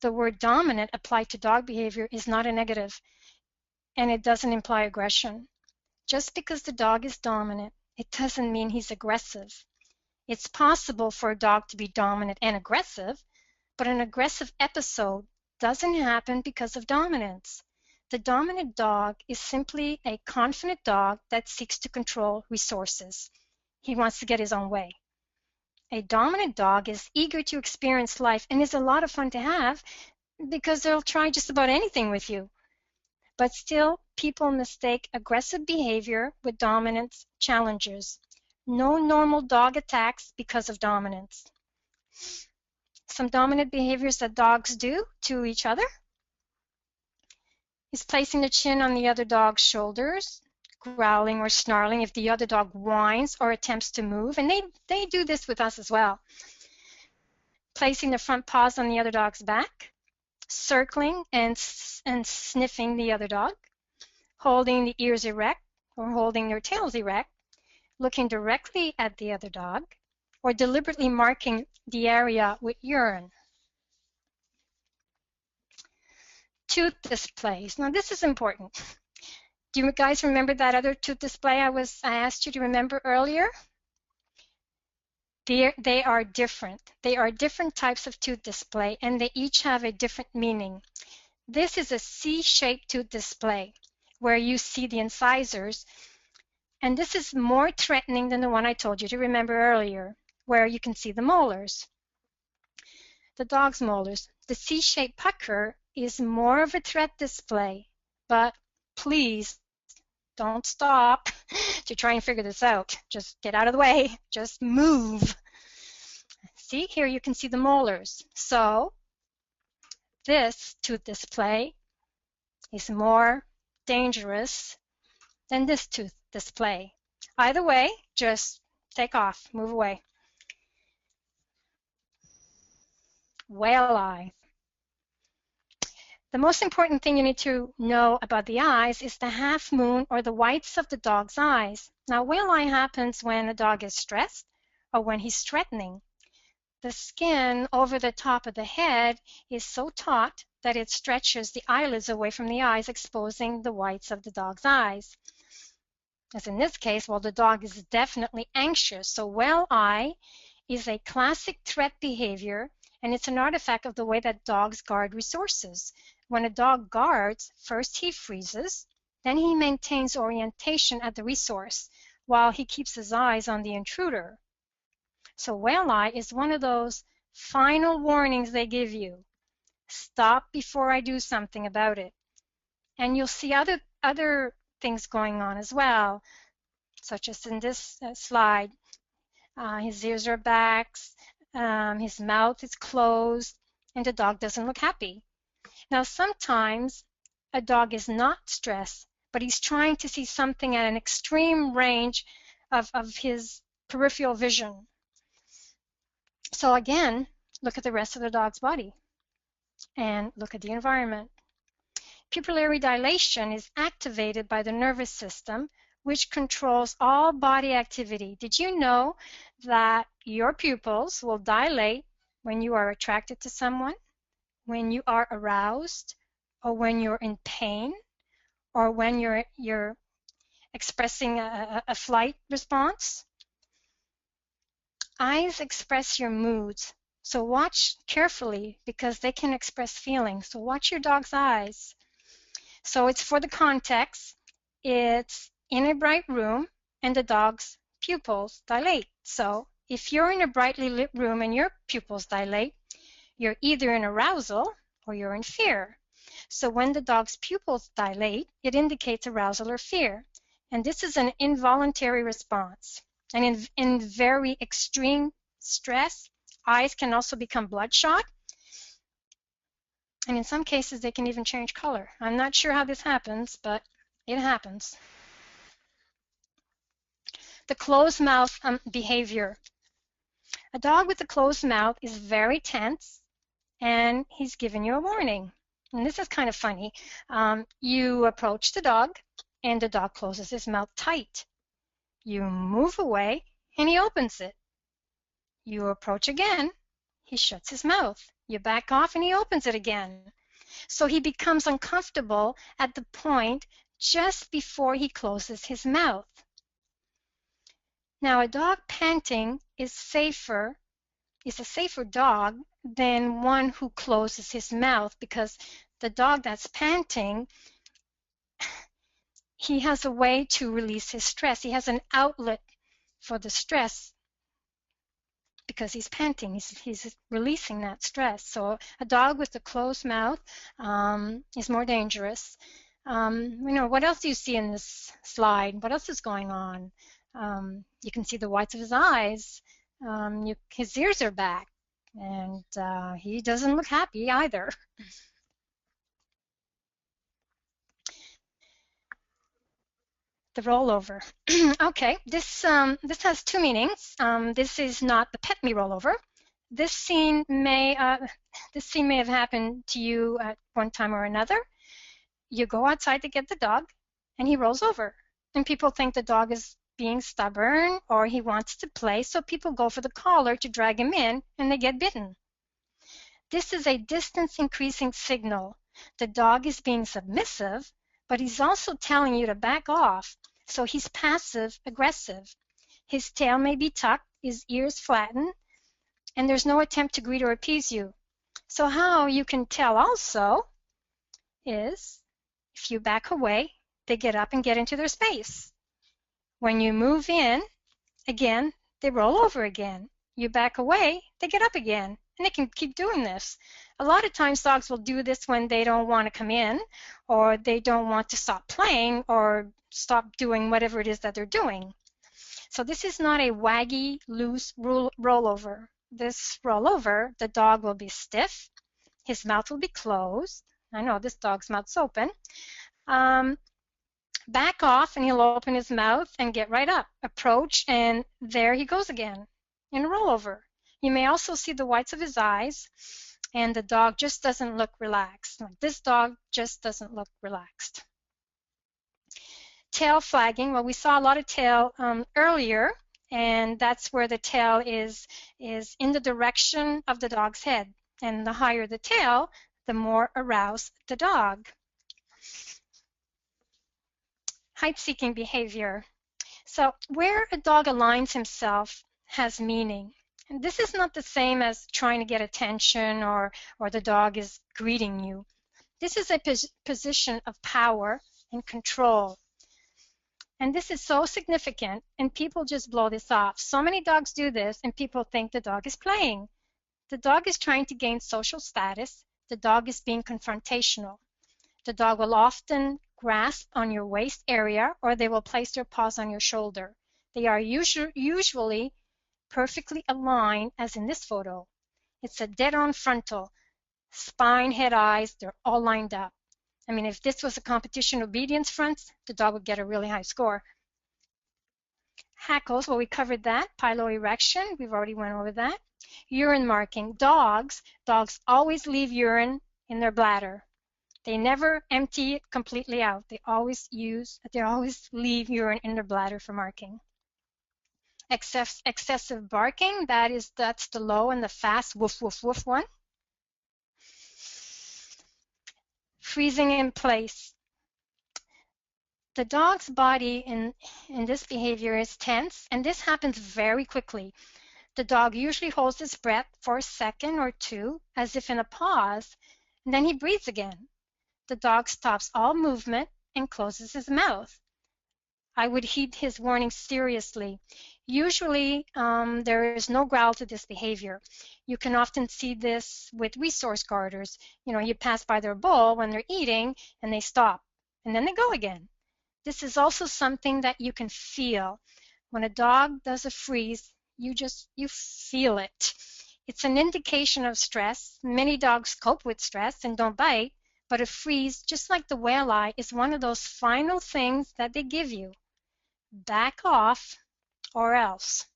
The word dominant applied to dog behavior is not a negative, and it doesn't imply aggression. Just because the dog is dominant, it doesn't mean he's aggressive. It's possible for a dog to be dominant and aggressive, but an aggressive episode doesn't happen because of dominance. The dominant dog is simply a confident dog that seeks to control resources. He wants to get his own way. A dominant dog is eager to experience life and is a lot of fun to have, because they'll try just about anything with you. But still, people mistake aggressive behavior with dominance challenges. No normal dog attacks because of dominance. Some dominant behaviors that dogs do to each other is placing the chin on the other dog's shoulders, growling or snarling if the other dog whines or attempts to move, and they do this with us as well. Placing the front paws on the other dog's back, circling and sniffing the other dog, holding the ears erect or holding their tails erect, looking directly at the other dog, or deliberately marking the area with urine. Tooth displays. Now this is important. Do you guys remember that other tooth display I asked you to remember earlier? They are different. They are different types of tooth display, and they each have a different meaning. This is a C-shaped tooth display where you see the incisors, and this is more threatening than the one I told you to remember earlier, where you can see the molars. The dog's molars. The C-shaped pucker is more of a threat display, but please don't stop to try and figure this out. Just get out of the way. Just move. See, here you can see the molars. So this tooth display is more dangerous than this tooth display. Either way, just take off, move away. Whale eye. The most important thing you need to know about the eyes is the half moon or the whites of the dog's eyes. Now, whale eye happens when a dog is stressed or when he's threatening. The skin over the top of the head is so taut that it stretches the eyelids away from the eyes, exposing the whites of the dog's eyes. As in this case, well, the dog is definitely anxious. So whale eye is a classic threat behavior, and it's an artifact of the way that dogs guard resources. When a dog guards, first he freezes, then he maintains orientation at the resource while he keeps his eyes on the intruder. So whale eye is one of those final warnings they give you. Stop before I do something about it. And you'll see other things going on as well, such as in this slide. His ears are back, his mouth is closed, and the dog doesn't look happy. Now, sometimes a dog is not stressed, but he's trying to see something at an extreme range of his peripheral vision. So again, look at the rest of the dog's body and look at the environment. Pupillary dilation is activated by the nervous system, which controls all body activity. Did you know that your pupils will dilate when you are attracted to someone, when you are aroused, or when you're in pain, or when you're expressing a flight response? Eyes express your moods, so watch carefully because they can express feelings. So watch your dog's eyes. So it's for the context. It's in a bright room and the dog's pupils dilate. So if you're in a brightly lit room and your pupils dilate, you're either in arousal or you're in fear. So when the dog's pupils dilate, it indicates arousal or fear. And this is an involuntary response. And in very extreme stress, eyes can also become bloodshot. And in some cases, they can even change color. I'm not sure how this happens, but it happens. The closed mouth behavior. A dog with a closed mouth is very tense, and he's giving you a warning. And this is kind of funny. You approach the dog, and the dog closes his mouth tight. You move away, and he opens it. You approach again, he shuts his mouth. You back off, and he opens it again. So he becomes uncomfortable at the point just before he closes his mouth. Now, a dog panting is a safer dog than one who closes his mouth, because the dog that's panting, he has a way to release his stress. He has an outlet for the stress because he's panting. He's releasing that stress. So a dog with a closed mouth is more dangerous. What else do you see in this slide? What else is going on? You can see the whites of his eyes. His ears are back, and he doesn't look happy either. The rollover. Okay, this has two meanings. This is not the pet me rollover. This scene may have happened to you at one time or another. You go outside to get the dog, and he rolls over. And people think the dog is being stubborn or he wants to play, so people go for the collar to drag him in, and they get bitten. This is a distance increasing signal. The dog is being submissive, but he's also telling you to back off, so he's passive aggressive. His tail may be tucked, his ears flattened, and there's no attempt to greet or appease you. So how you can tell also is if you back away, they get up and get into their space. When you move in, again, they roll over again. You back away, they get up again, and they can keep doing this. A lot of times dogs will do this when they don't want to come in, or they don't want to stop playing, or stop doing whatever it is that they're doing. So this is not a waggy, loose rollover. This rollover, the dog will be stiff, his mouth will be closed. I know this dog's mouth's open. Back off, and he'll open his mouth and get right up. Approach, and there he goes again in a rollover. You may also see the whites of his eyes, and the dog just doesn't look relaxed. Like this dog just doesn't look relaxed. Tail flagging. Well, we saw a lot of tail earlier, and that's where the tail is in the direction of the dog's head. And the higher the tail, the more aroused the dog. Height-seeking behavior. So where a dog aligns himself has meaning. And this is not the same as trying to get attention or the dog is greeting you. This is a position of power and control. And this is so significant, and people just blow this off. So many dogs do this, and people think the dog is playing. The dog is trying to gain social status. The dog is being confrontational. The dog will often grasp on your waist area, or they will place their paws on your shoulder. They are usually perfectly aligned, as in this photo. It's a dead-on frontal. Spine, head, eyes, they're all lined up. I mean, if this was a competition obedience front, the dog would get a really high score. Hackles, well, we covered that. Piloerection, we've already went over that. Urine marking. Dogs always leave urine in their bladder. They never empty it completely out. They always leave urine in their bladder for marking. Excessive barking, that's the low and the fast woof, woof, woof one. Freezing in place. The dog's body in this behavior is tense, and this happens very quickly. The dog usually holds his breath for a second or two, as if in a pause, and then he breathes again. The dog stops all movement and closes his mouth. I would heed his warning seriously. Usually, there is no growl to this behavior. You can often see this with resource guarders. You pass by their bowl when they're eating, and they stop, and then they go again. This is also something that you can feel. When a dog does a freeze, you feel it. It's an indication of stress. Many dogs cope with stress and don't bite, but a freeze, just like the whale eye, is one of those final things that they give you. Back off or else.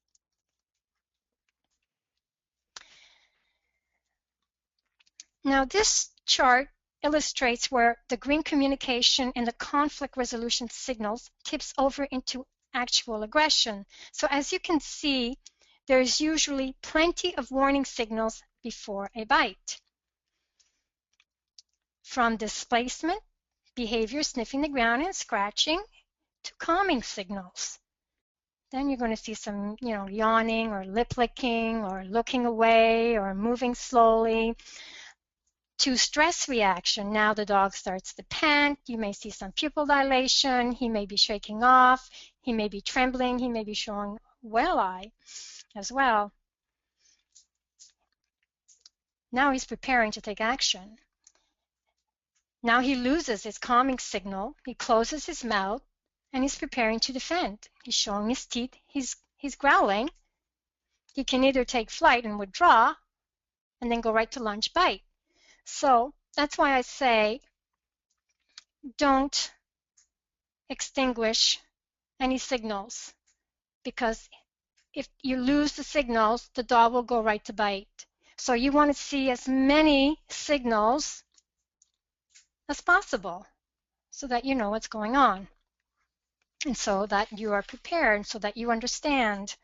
Now this chart illustrates where the green communication and the conflict resolution signals tips over into actual aggression. So as you can see, there's usually plenty of warning signals before a bite. From displacement, behavior, sniffing the ground and scratching, to calming signals. Then you're going to see some, yawning or lip licking or looking away or moving slowly. To stress reaction, now the dog starts to pant. You may see some pupil dilation. He may be shaking off. He may be trembling. He may be showing whale eye as well. Now he's preparing to take action. Now he loses his calming signal, he closes his mouth, and he's preparing to defend. He's showing his teeth, he's growling. He can either take flight and withdraw, and then go right to lunge bite. So that's why I say don't extinguish any signals, because if you lose the signals, the dog will go right to bite. So you want to see as many signals as possible so that you know what's going on and so that you are prepared, so that you understand.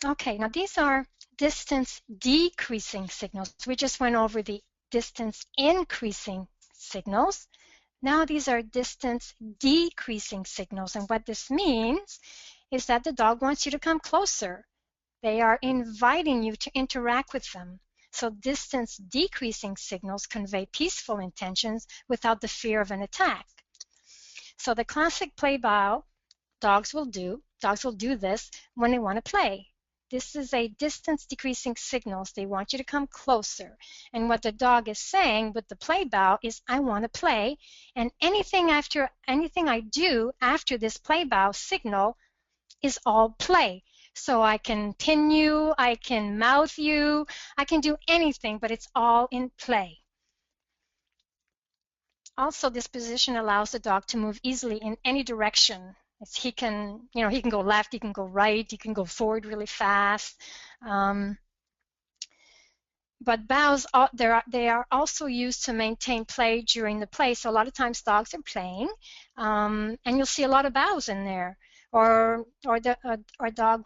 Okay, now these are distance decreasing signals. We just went over the distance increasing signals. Now these are distance decreasing signals, and what this means is that the dog wants you to come closer. They are inviting you to interact with them. So distance decreasing signals convey peaceful intentions without the fear of an attack. So the classic play bow dogs will do this when they want to play. This is a distance decreasing signals. They want you to come closer. And what the dog is saying with the play bow is, I want to play, and anything I do after this play bow signal is all play. So I can pin you, I can mouth you, I can do anything, but it's all in play. Also, this position allows the dog to move easily in any direction. He can go left, he can go right, he can go forward really fast. But bows, they are also used to maintain play during the play. So a lot of times dogs are playing, and you'll see a lot of bows in there. Or dog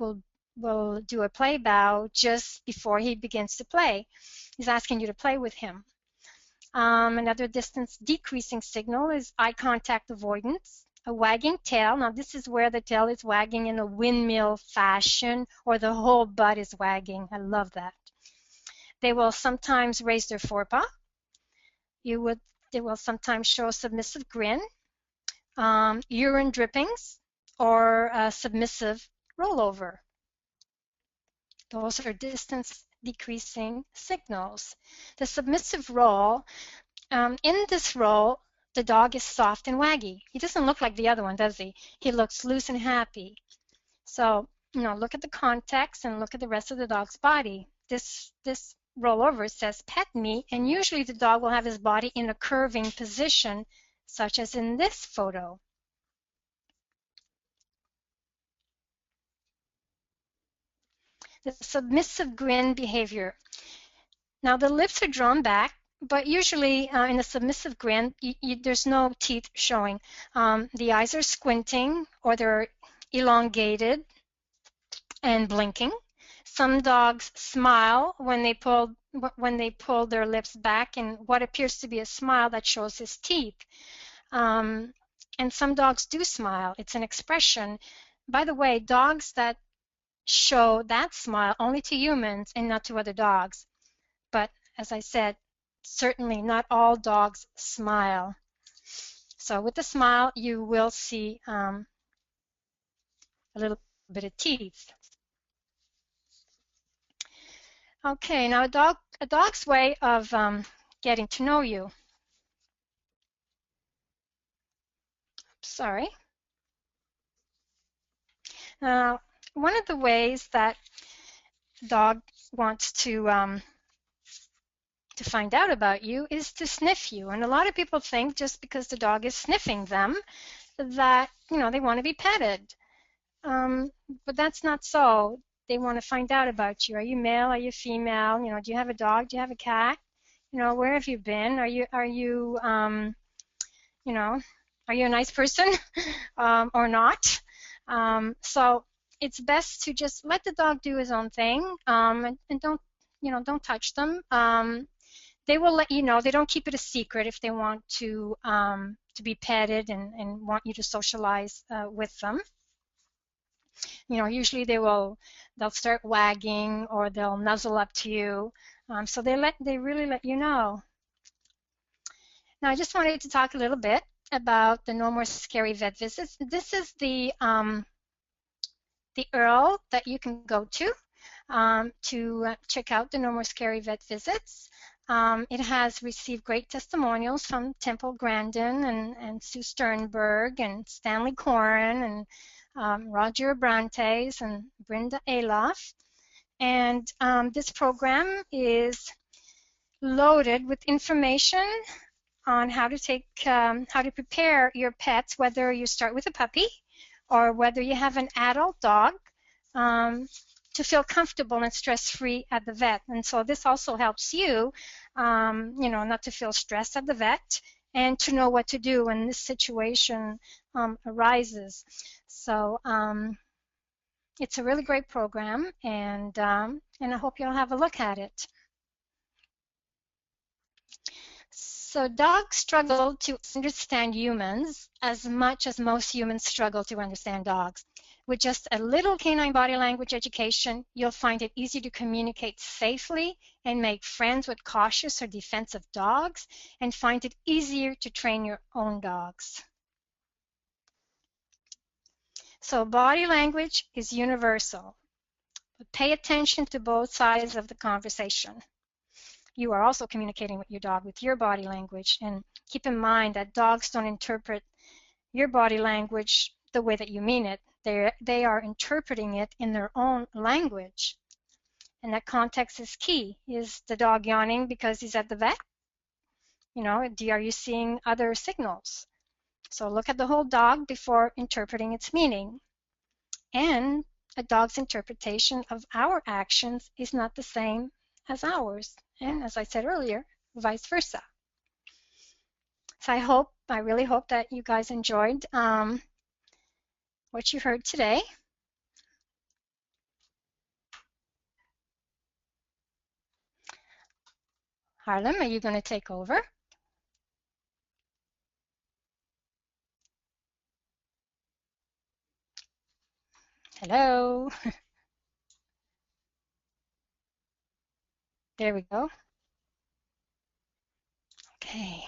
will do a play bow just before he begins to play. He's asking you to play with him. Another distance decreasing signal is eye contact avoidance. A wagging tail. Now this is where the tail is wagging in a windmill fashion, or the whole butt is wagging. I love that. They will sometimes raise their forepaw. They will sometimes show a submissive grin, urine drippings, or a submissive rollover. Those are distance decreasing signals. The submissive roll, in this roll, the dog is soft and waggy. He doesn't look like the other one, does he? He looks loose and happy. So, look at the context and look at the rest of the dog's body. This rollover says pet me, and usually the dog will have his body in a curving position, such as in this photo. The submissive grin behavior. Now the lips are drawn back, but usually in the submissive grin, there's no teeth showing. The eyes are squinting, or they're elongated and blinking. Some dogs smile when they pull their lips back in what appears to be a smile that shows his teeth. And some dogs do smile. It's an expression. By the way, dogs that show that smile only to humans and not to other dogs. But as I said, certainly not all dogs smile. So with the smile, you will see a little bit of teeth. Okay, now a dog's way of getting to know you. Sorry. One of the ways that dog wants to find out about you is to sniff you. And a lot of people think just because the dog is sniffing them that, they want to be petted. But that's not so. They want to find out about you. Are you male? Are you female? Do you have a dog? Do you have a cat? Where have you been? Are you a nice person or not? So it's best to just let the dog do his own thing, and don't touch them. They will let you know. They don't keep it a secret if they want to be petted and want you to socialize with them. Usually they'll start wagging or they'll nuzzle up to you. So they really let you know. Now I just wanted to talk a little bit about the No More Scary Vet Visits. This is the the URL that you can go to check out the No More Scary Vet Visits. It has received great testimonials from Temple Grandin and Sue Sternberg and Stanley Coren and Roger Abrantes and Brenda Aloff. And this program is loaded with information on how to prepare your pets, whether you start with a puppy or whether you have an adult dog, to feel comfortable and stress-free at the vet. And so this also helps you, not to feel stressed at the vet and to know what to do when this situation arises. So it's a really great program, and I hope you'll have a look at it. So dogs struggle to understand humans as much as most humans struggle to understand dogs. With just a little canine body language education, you'll find it easy to communicate safely and make friends with cautious or defensive dogs, and find it easier to train your own dogs. So body language is universal, but pay attention to both sides of the conversation. You are also communicating with your dog with your body language, and keep in mind that dogs don't interpret your body language the way that you mean it. They are interpreting it in their own language, and that context is key. Is the dog yawning because he's at the vet? Are you seeing other signals? So look at the whole dog before interpreting its meaning. And a dog's interpretation of our actions is not the same as ours. And as I said earlier, vice versa. So I really hope that you guys enjoyed what you heard today. Harlem, are you going to take over? Hello. There we go. Okay.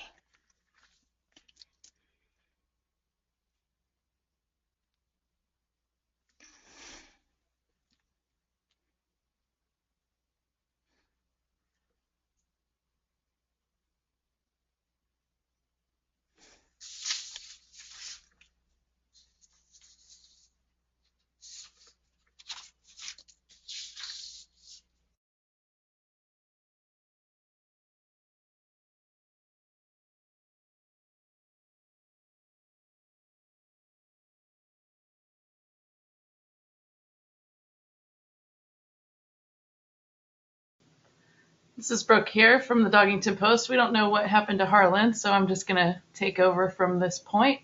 This is Brooke here from the Dogington Post. We don't know what happened to Harlan, so I'm just going to take over from this point.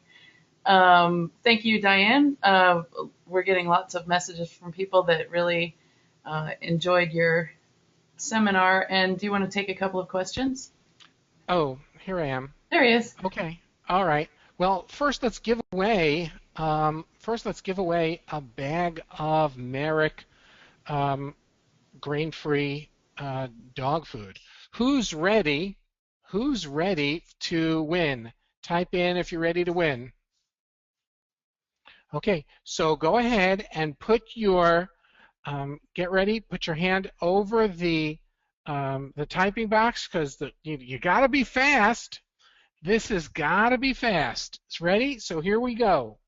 Thank you, Dianne. We're getting lots of messages from people that really enjoyed your seminar. And do you want to take a couple of questions? Oh, here I am. There he is. Okay. All right. Well, first let's give away a bag of Merrick grain-free dog food. Who's ready? Who's ready to win? Type in if you're ready to win. Okay, so go ahead and put your get ready. Put your hand over the typing box, because you got to be fast. This has got to be fast. It's ready? So here we go.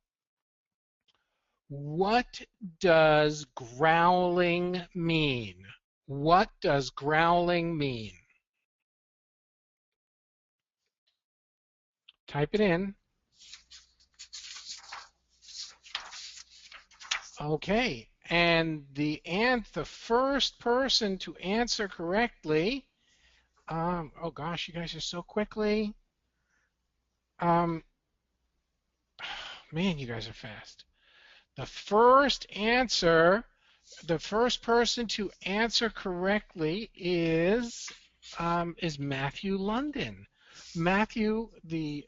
What does growling mean? What does growling mean? Type it in. Okay, and the first person to answer correctly. Oh gosh, you guys are so quickly. Man, you guys are fast. The first person to answer correctly is Matthew London. Matthew, the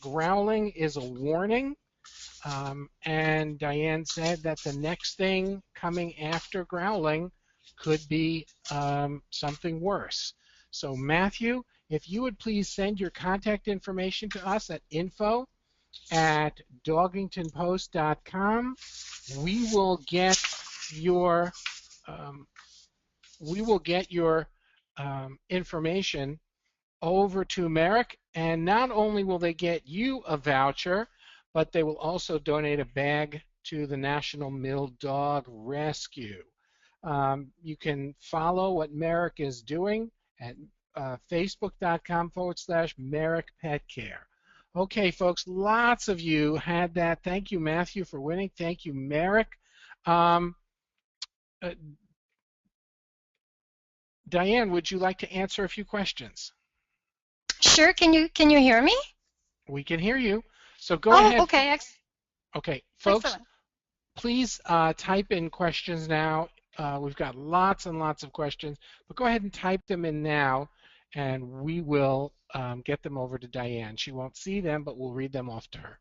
growling is a warning, and Dianne said that the next thing coming after growling could be something worse. So Matthew, if you would please send your contact information to us at info at dogingtonpost.com. We will get your information over to Merrick, and not only will they get you a voucher, but they will also donate a bag to the National Mill Dog Rescue. You can follow what Merrick is doing at facebook.com/Merrick Pet Care. Okay, folks, lots of you had that. Thank you, Matthew, for winning. Thank you, Merrick. Dianne, would you like to answer a few questions? Sure. Can you hear me? We can hear you. So go ahead. Okay. Okay, folks, Excellent. please type in questions now. We've got lots and lots of questions, but go ahead and type them in now, and we will get them over to Dianne. She won't see them, but we'll read them off to her.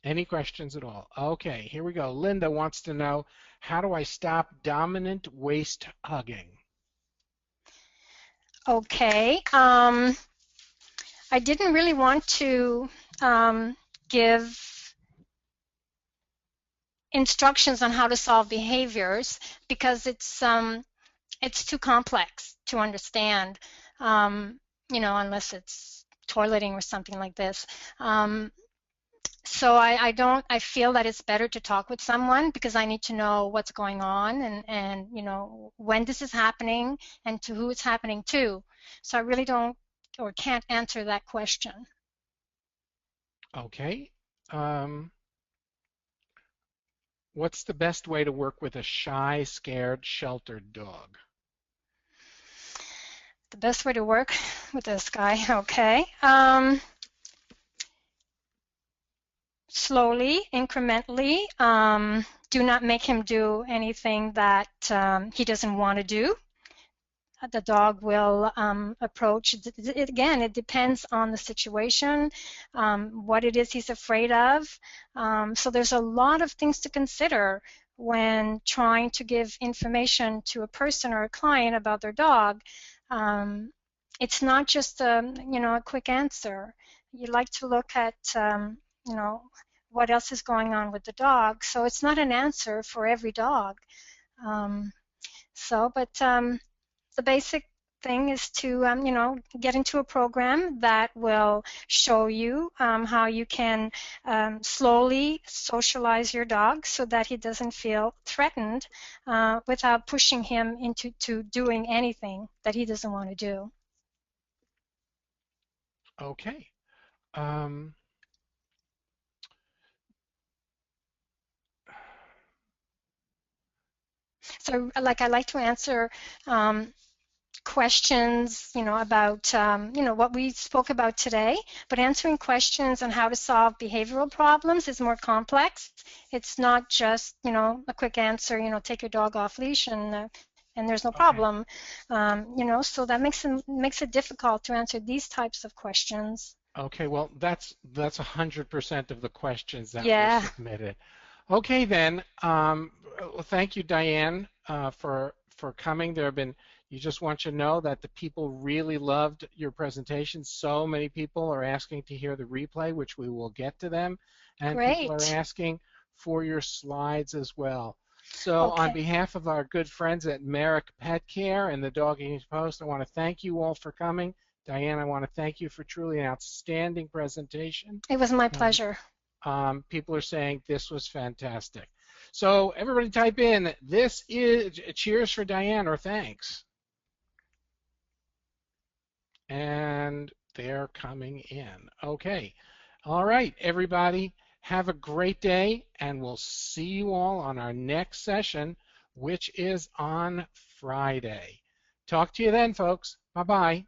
Any questions at all? Okay, here we go. Linda wants to know, how do I stop dominant waist hugging? Okay. I didn't really want to give instructions on how to solve behaviors because it's too complex to understand, unless it's toileting or something like this. So I feel that it's better to talk with someone because I need to know what's going on and when this is happening and to who it's happening to. So I really don't or can't answer that question. Okay. What's the best way to work with a shy, scared, sheltered dog? The best way to work with this guy, okay. Slowly, incrementally. Do not make him do anything that he doesn't want to do. The dog will approach. Again, it depends on the situation, what it is he's afraid of. So there's a lot of things to consider when trying to give information to a person or a client about their dog. It's not just a quick answer. You like to look at what else is going on with the dog. So it's not an answer for every dog. The basic thing is to get into a program that will show you how you can slowly socialize your dog so that he doesn't feel threatened without pushing him into doing anything that he doesn't want to do. Okay. So I like to answer questions, about, what we spoke about today, but answering questions on how to solve behavioral problems is more complex. It's not just, a quick answer, take your dog off leash and there's no problem, so that makes it difficult to answer these types of questions. Okay, well, that's 100% of the questions that were submitted. Okay, then. Well, thank you, Dianne, for coming. You just want you to know that the people really loved your presentation. So many people are asking to hear the replay, which we will get to them, and Great. People are asking for your slides as well. So on behalf of our good friends at Merrick Pet Care and the Dogington Post, I want to thank you all for coming. Dianne, I want to thank you for truly an outstanding presentation. It was my pleasure. People are saying this was fantastic. So everybody type in, this is cheers for Dianne or thanks. And they're coming in. Okay. All right, everybody. Have a great day, and we'll see you all on our next session, which is on Friday. Talk to you then, folks. Bye-bye.